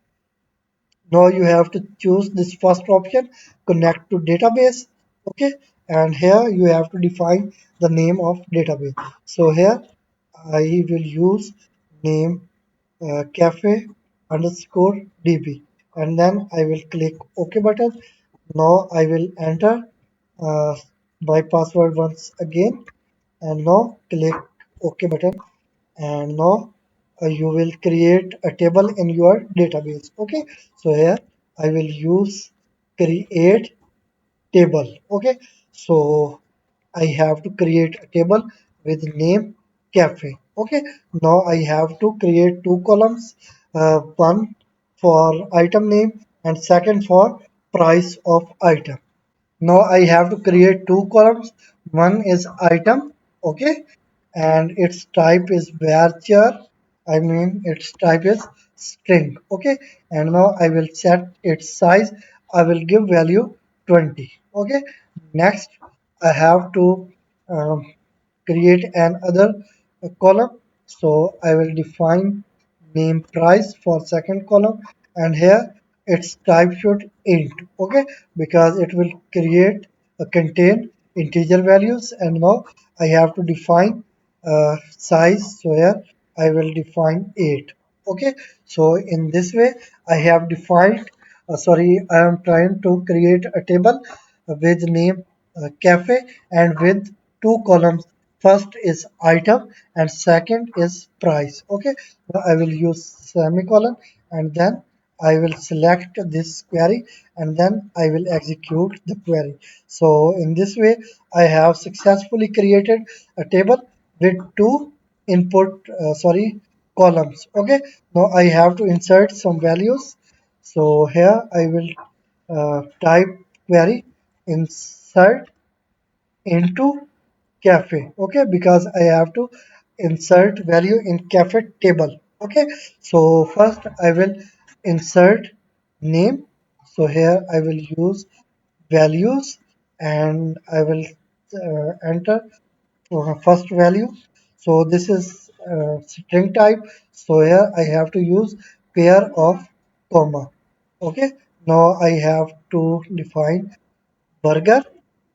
Now you have to choose this first option, connect to database. Okay, and here you have to define the name of database. So here I will use name cafe underscore db, and then I will click OK button. Now I will enter uh, my password once again, and now click OK button, and now you will create a table in your database. Okay, so here I will use create table. Okay, so I have to create a table with name cafe. Okay, now I have to create two columns, one for item name and second for price of item. Now I have to create two columns. One is item, okay, and its type is varchar. I mean its type is string, okay. And now I will set its size. I will give value 20, okay. Next, I have to um, create another column. So I will define name price for second column, and here its type should int. Okay, because it will create contain integer values, and now I have to define size. So here I will define 8. Okay, so in this way I have defined, sorry, I am trying to create a table with name cafe and with two columns. First is item and second is price. Okay, now I will use semicolon and then I will select this query and then I will execute the query. So in this way I have successfully created a table with two input columns. Okay, now I have to insert some values. So here I will type query insert into cafe. Okay, because I have to insert value in cafe table. Okay, so first I will insert name. So here I will use values and I will enter first value. So this is string type. So here I have to use pair of comma. Okay, now I have to define burger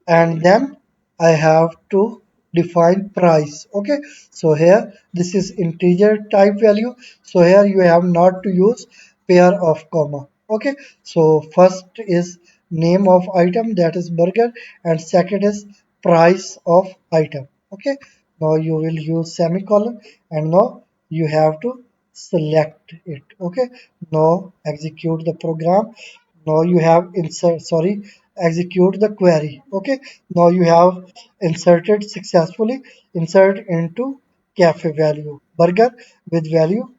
and then I have to define price. Okay, so here this is integer type value, so here you have not to use pair of comma. Okay, so first is name of item, that is burger, and second is price of item. Okay, now you will use semicolon and now you have to select it. Okay, now execute the program. Now you have execute the query. Okay, now you have inserted successfully, insert into cafe value burger with value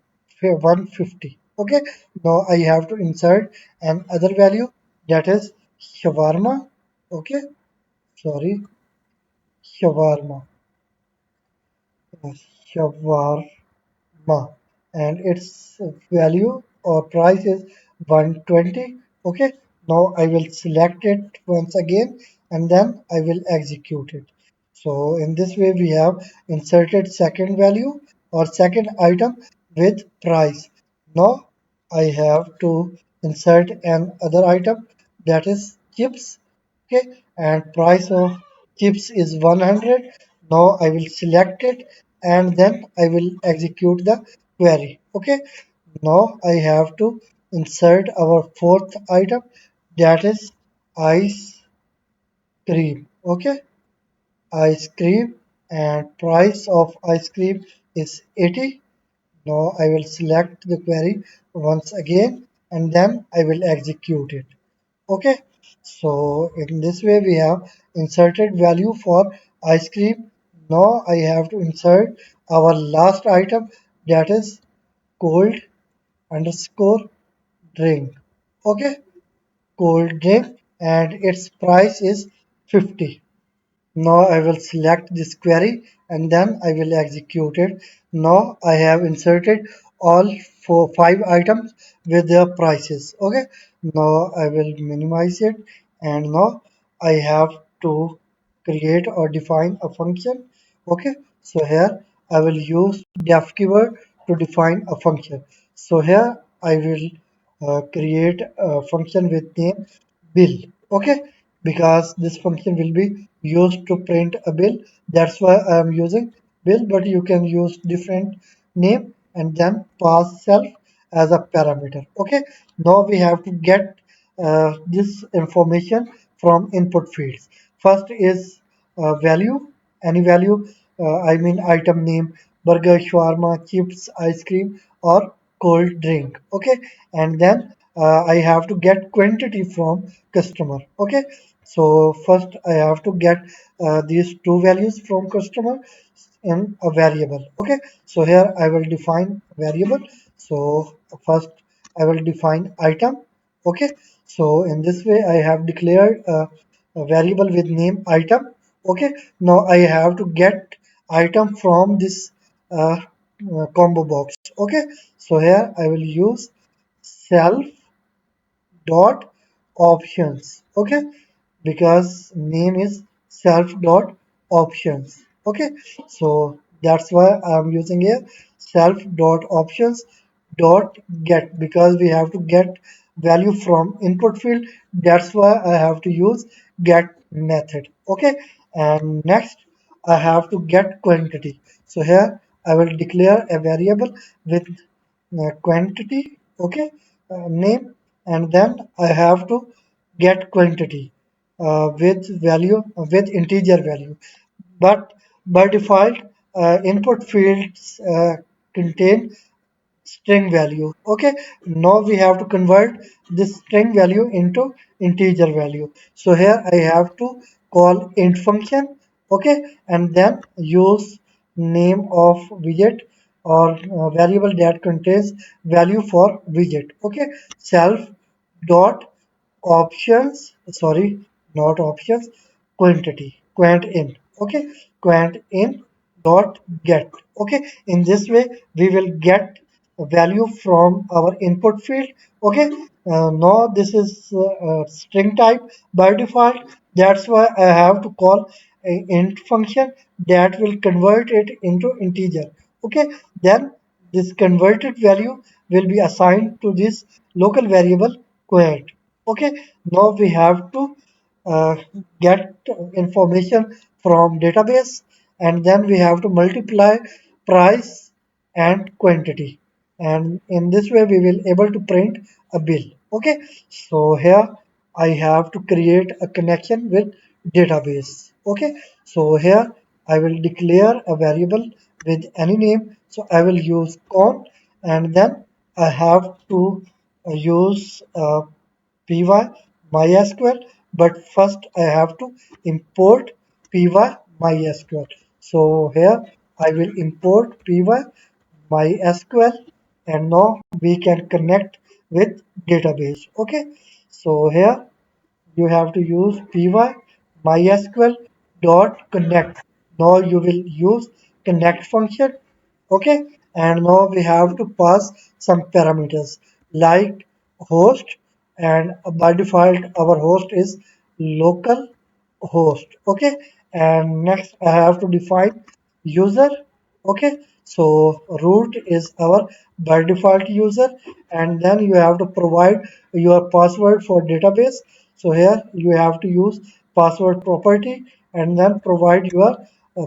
150. Okay, now I have to insert another value, that is shawarma. Okay, sorry, shawarma, shawarma, and its value or price is 120. Okay, now I will select it once again and then I will execute it. So in this way we have inserted second value or second item with price. Now I have to insert another item, that is chips. Okay, and price of chips is 100. Now I will select it and then I will execute the query. Okay, now I have to insert our fourth item, that is ice cream. Okay, ice cream, and price of ice cream is 80. Now I will select the query once again and then I will execute it. Okay, so in this way we have inserted value for ice cream. Now I have to insert our last item, that is cold underscore drink. Okay, cold drink, and its price is 50. Now I will select this query and then I will execute it. Now I have inserted all five items with their prices. Okay. Now I will minimize it and now I have to create or define a function. Okay. So here I will use def keyword to define a function. So here I will create a function with name bill. Okay, because this function will be used to print a bill, that's why I am using bill, but you can use different name and then pass self as a parameter. Okay, now we have to get this information from input fields. First is value, any value, I mean item name, burger, shawarma, chips, ice cream, or cold drink. Okay, and then I have to get quantity from customer. Okay, so first I have to get these two values from customer in a variable. Okay, so here I will define variable. So first I will define item. Okay, so in this way I have declared a variable with name item. Okay, now I have to get item from this combo box. Okay, so here I will use self dot options. Okay, because name is self dot options. Okay, so that's why I'm using here self dot options dot get, because we have to get value from input field. That's why I have to use get method. Okay, and next I have to get quantity. So here I will declare a variable with quantity, okay, name, and then I have to get quantity with value with integer value. But by default, input fields contain string value. Okay, now we have to convert this string value into integer value. So here I have to call int function. Okay, and then use name of widget or variable that contains value for widget. Okay, self dot options, sorry, not options, quantity, quant in. Okay, quant in dot get. Okay, in this way we will get a value from our input field. Okay, now this is string type by default. That's why I have to call a int function that will convert it into integer. Okay, then this converted value will be assigned to this local variable quant. Okay, now we have to uh, get information from database, and then we have to multiply price and quantity, and in this way we will able to print a bill. Okay, so here I have to create a connection with database. Okay, so here I will declare a variable with any name. So I will use con, and then I have to use py mysql, but first I have to import py mysql. So here I will import py mysql, and now we can connect with database. Okay, so here you have to use py mysql dot connect. Now you will use connect function. Okay, and now we have to pass some parameters like host, and by default our host is local host. Okay, and next I have to define user. Okay, so root is our by default user, and then you have to provide your password for database. So here you have to use password property, and then provide your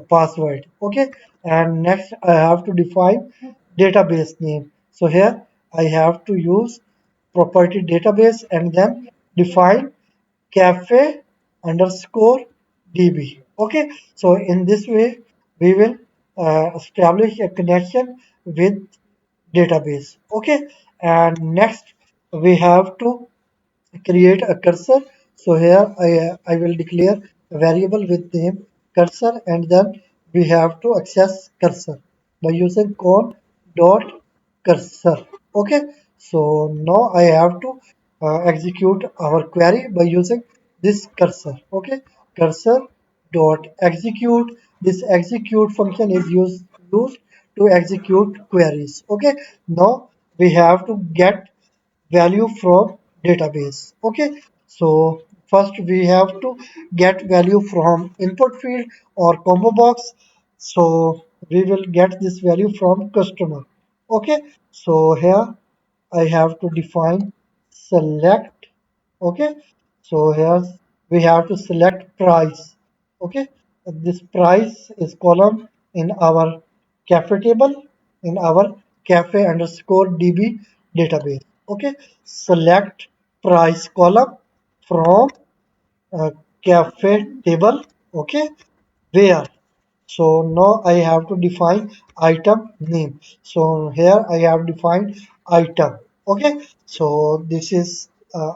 password. Okay, and next I have to define database name. So here I have to use property database, and then define cafe underscore db. Okay, so in this way we will establish a connection with database. Okay, and next we have to create a cursor. So here I will declare a variable with name cursor, and then we have to access cursor by using con dot cursor. Okay, so now I have to execute our query by using this cursor. Okay, cursor dot execute. This execute function is used to execute queries. Okay, now we have to get value from database. Okay, so first we have to get value from input field or combo box. So we will get this value from customer. Okay, so here I have to define select. Okay, so here we have to select price. Okay, this price is column in our cafe table, in our cafe underscore db database. Okay, select price column from uh, cafe table. Okay, where, so now I have to define item name. So here I have defined item. Okay, so this is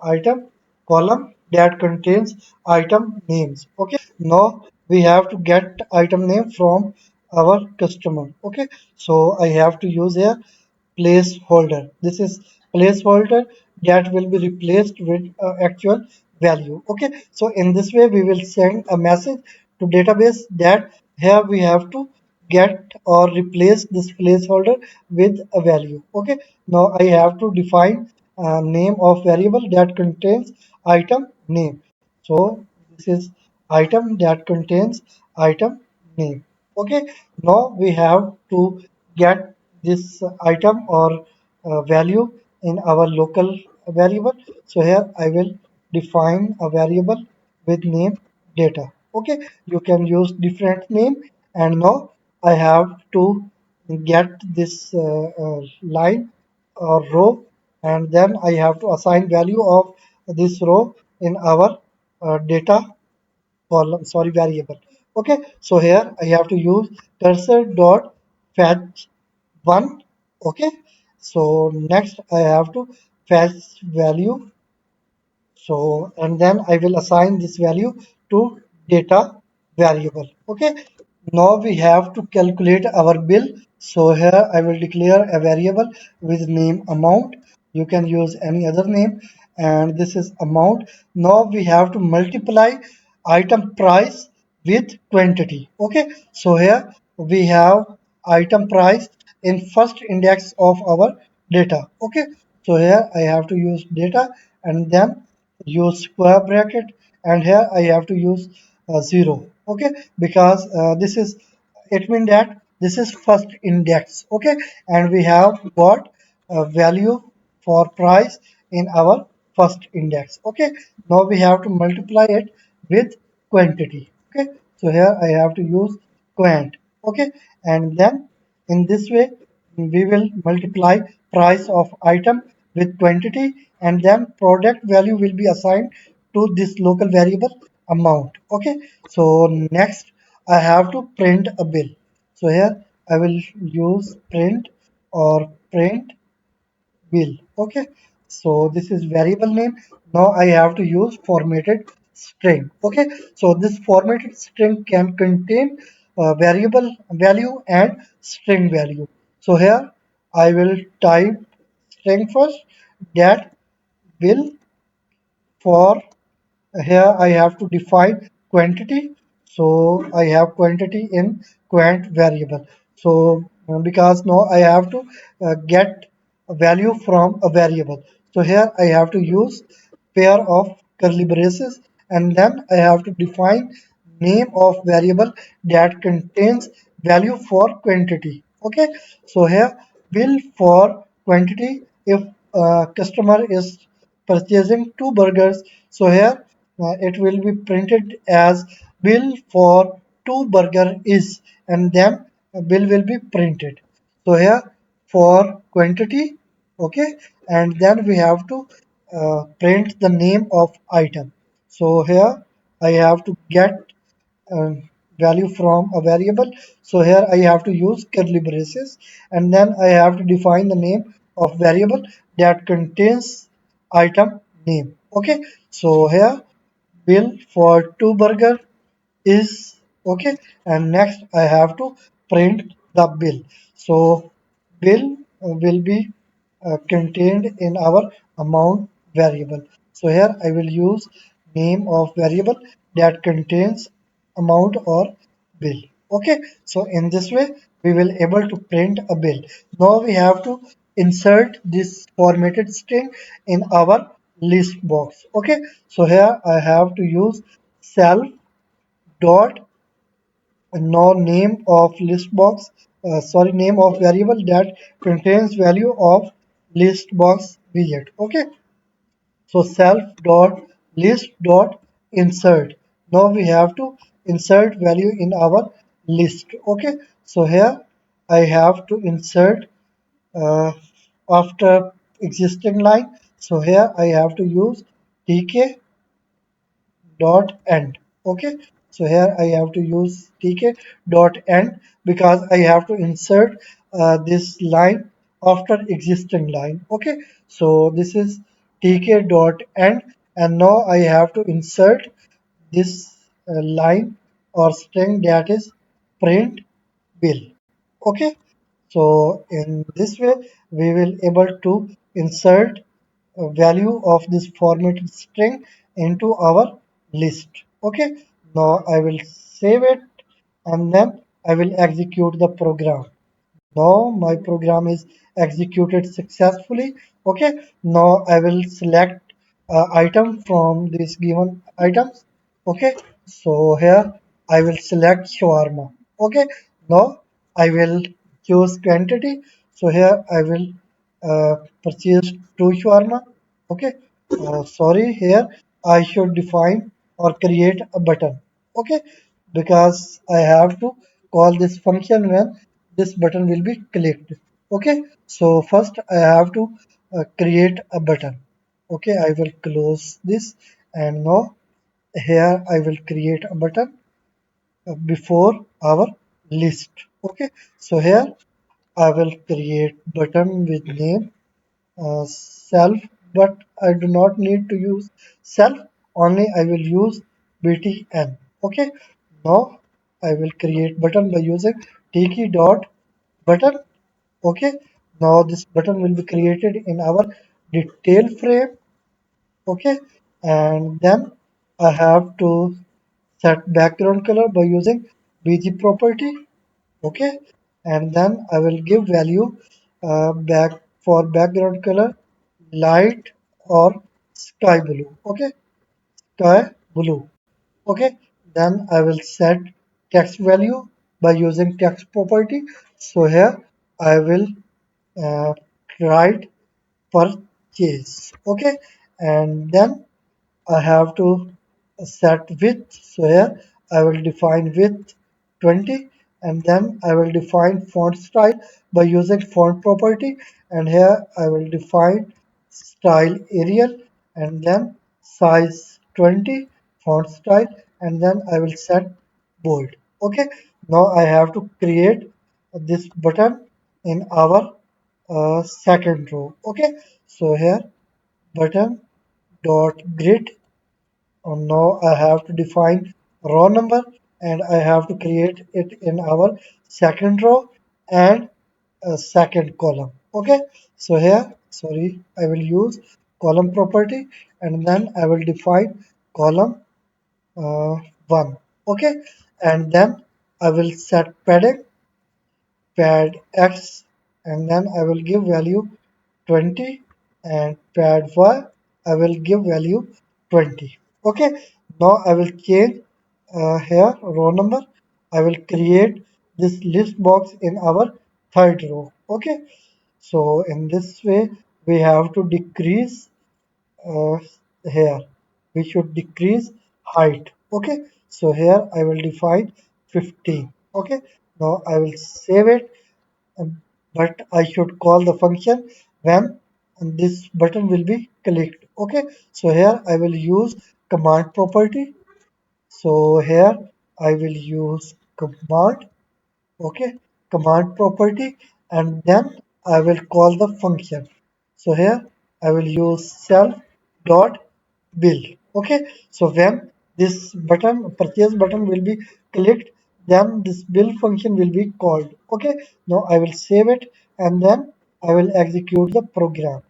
item column that contains item names. Okay, now we have to get item name from our customer. Okay, so I have to use here placeholder. This is placeholder that will be replaced with actual value. Okay, so in this way we will send a message to database that here we have to get or replace this placeholder with a value. Okay, now I have to define a name of variable that contains item name. So this is item that contains item name. Okay, now we have to get this item or value in our local variable. So here I will define a variable with name data. Okay, you can use different name, and now I have to get this line or row, and then I have to assign value of this row in our data column, sorry, variable. Okay, so here I have to use cursor dot fetch one. Okay, so next I have to fetch value, so, and then I will assign this value to data variable. Okay. Now we have to calculate our bill. So here I will declare a variable with name amount. You can use any other name, and this is amount. Now we have to multiply item price with quantity. Okay. So here we have item price in first index of our data. Okay. So here I have to use data and then use square bracket, and here I have to use 0. Okay, because this is, it means that this is first index. Okay, and we have got a value for price in our first index. Okay, now we have to multiply it with quantity. Okay, so here I have to use quant. Okay, and then in this way we will multiply price of item with quantity, and then product value will be assigned to this local variable amount. Okay, so next I have to print a bill. So here I will use print or print bill. Okay, so this is variable name. Now I have to use formatted string. Okay, so this formatted string can contain variable value and string value. So here I will type string first, that will, for here I have to define quantity. So I have quantity in quant variable. So because now I have to get a value from a variable. So here I have to use pair of curly braces, and then I have to define name of variable that contains value for quantity. Okay, so here bill for quantity, if customer is purchasing two burgers. So here it will be printed as bill for two burger is, and then bill will be printed. So here for quantity. Okay, and then we have to print the name of item. So here I have to get value from a variable. So here I have to use curly braces, and then I have to define the name of variable that contains item name. Okay, so here bill for two burger is. Okay, and next I have to print the bill. So bill will be contained in our amount variable. So here I will use name of variable that contains amount or bill. Okay, so in this way we will able to print a bill. Now we have to insert this formatted string in our list box. Okay, so here I have to use self dot now name of list box, sorry, name of variable that contains value of list box widget. Okay, so self dot list dot insert. Now we have to insert value in our list. Okay, so here I have to insert uh, after existing line. So here I have to use tk dot end. Okay, so here I have to use tk dot end because I have to insert this line after existing line. Okay, so this is tk dot end, and now I have to insert this line or string, that is print bill. Okay, so in this way we will able to insert a value of this formatted string into our list. Okay, now I will save it, and then I will execute the program. Now my program is executed successfully. Okay, now I will select item from these given items. Okay, so here I will select shawarma. Okay, now I will choose quantity. So here I will purchase two shawarma. Okay, sorry, here I should define or create a button. Okay, because I have to call this function when this button will be clicked. Okay, so first I have to create a button. Okay, I will close this, and now here I will create a button before our list. Okay, so here I will create button with name self, but I do not need to use self, only I will use btn. Okay, now I will create button by using tk dot button. Okay, now this button will be created in our detail frame. Okay, and then I have to set background color by using bg property. Okay, and then I will give value back for background color light or sky blue. Okay, sky blue. Okay, then I will set text value by using text property. So here I will uh, write purchase. Okay, and then I have to set width. So here I will define width 20, and then I will define font style by using font property, and here I will define style Arial, and then size 20 font style, and then I will set bold. Okay, now I have to create this button in our second row. Okay, so here button dot grid. Now I have to define row number, and I have to create it in our second row and a second column. Okay, so here, sorry, I will use column property, and then I will define column uh, 1. Okay, and then I will set padding pad x, and then I will give value 20, and pad y I will give value 20. Okay, now I will change here row number. I will create this list box in our third row. Okay, so in this way we have to decrease uh, here. We should decrease height. Okay, so here I will define 15. Okay, now I will save it, but I should call the function when this button will be clicked. Okay, so here I will use command property. So here I will use command. Okay, command property, and then I will call the function. So here I will use self dot bill. Okay, so when this button purchase button will be clicked, then this bill function will be called. Okay, now I will save it, and then I will execute the program.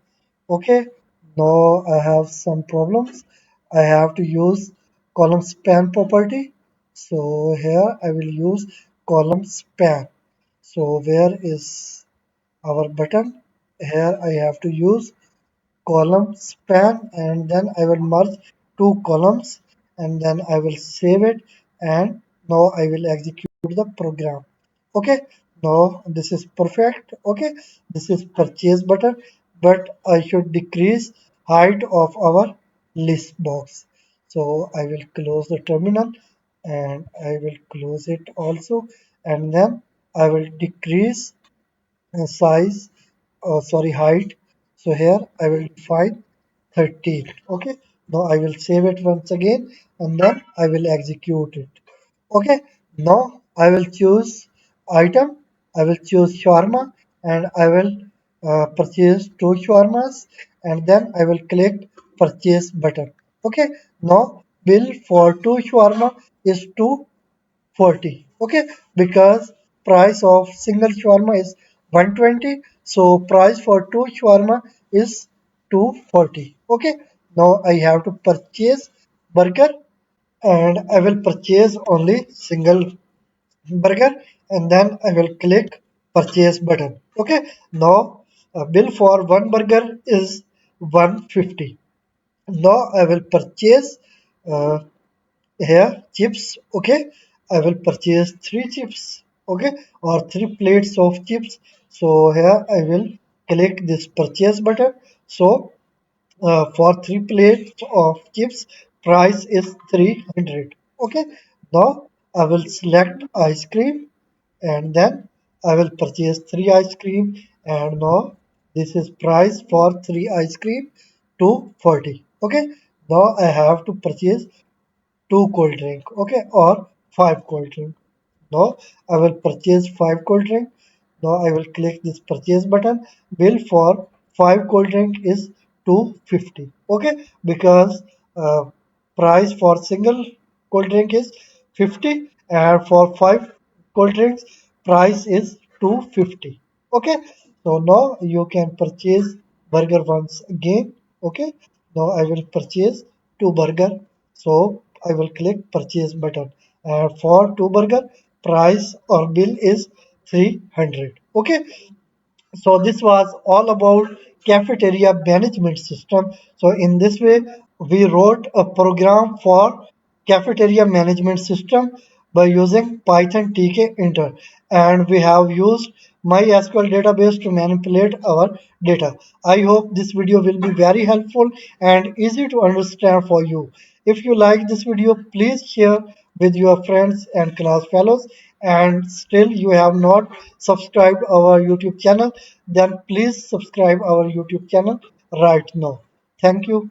Okay, now I have some problems. I have to use column span property. So here I will use column span. So where is our button? Here I have to use column span, and then I will merge two columns, and then I will save it, and now I will execute the program. Okay, now this is perfect. Okay, this is purchase button, but I should decrease height of our list box. So I will close the terminal, and I will close it also, and then I will decrease size, sorry, height. So here I will define 13. Okay, now I will save it once again, and then I will execute it. Okay, now I will choose item. I will choose shawarma, and I will purchase two shawarmas, and then I will click purchase button. Okay, now bill for two shawarma is 240. Okay, because price of single shawarma is 120, so price for two shawarma is 240. Okay, now I have to purchase burger, and I will purchase only single burger, and then I will click purchase button. Okay, now bill for one burger is 150. Now I will purchase uh, here chips. Okay, I will purchase three chips. Okay, or three plates of chips. So here I will click this purchase button. So for three plates of chips price is 300. Okay, now I will select ice cream and then I will purchase 3 ice cream, and now this is price for 3 ice cream 240. Okay, now I have to purchase 2 cold drink, okay, or 5 cold drink. Now I will purchase 5 cold drink. Now I will click this purchase button. Bill for 5 cold drink is 250. Okay, because price for single cold drink is 50, and for 5 cold drinks price is 250. Okay, so now you can purchase burger once again. Okay, now I will purchase 2 burger. So I will click purchase button, and for 2 burger price or bill is 300. Okay, so this was all about cafeteria management system. So in this way, we wrote a program for cafeteria management system by using Python Tkinter, and we have used MySQL database to manipulate our data. I hope this video will be very helpful and easy to understand for you. If you like this video, please share with your friends and class fellows, and still you have not subscribed our YouTube channel, then please subscribe our YouTube channel right now. Thank you.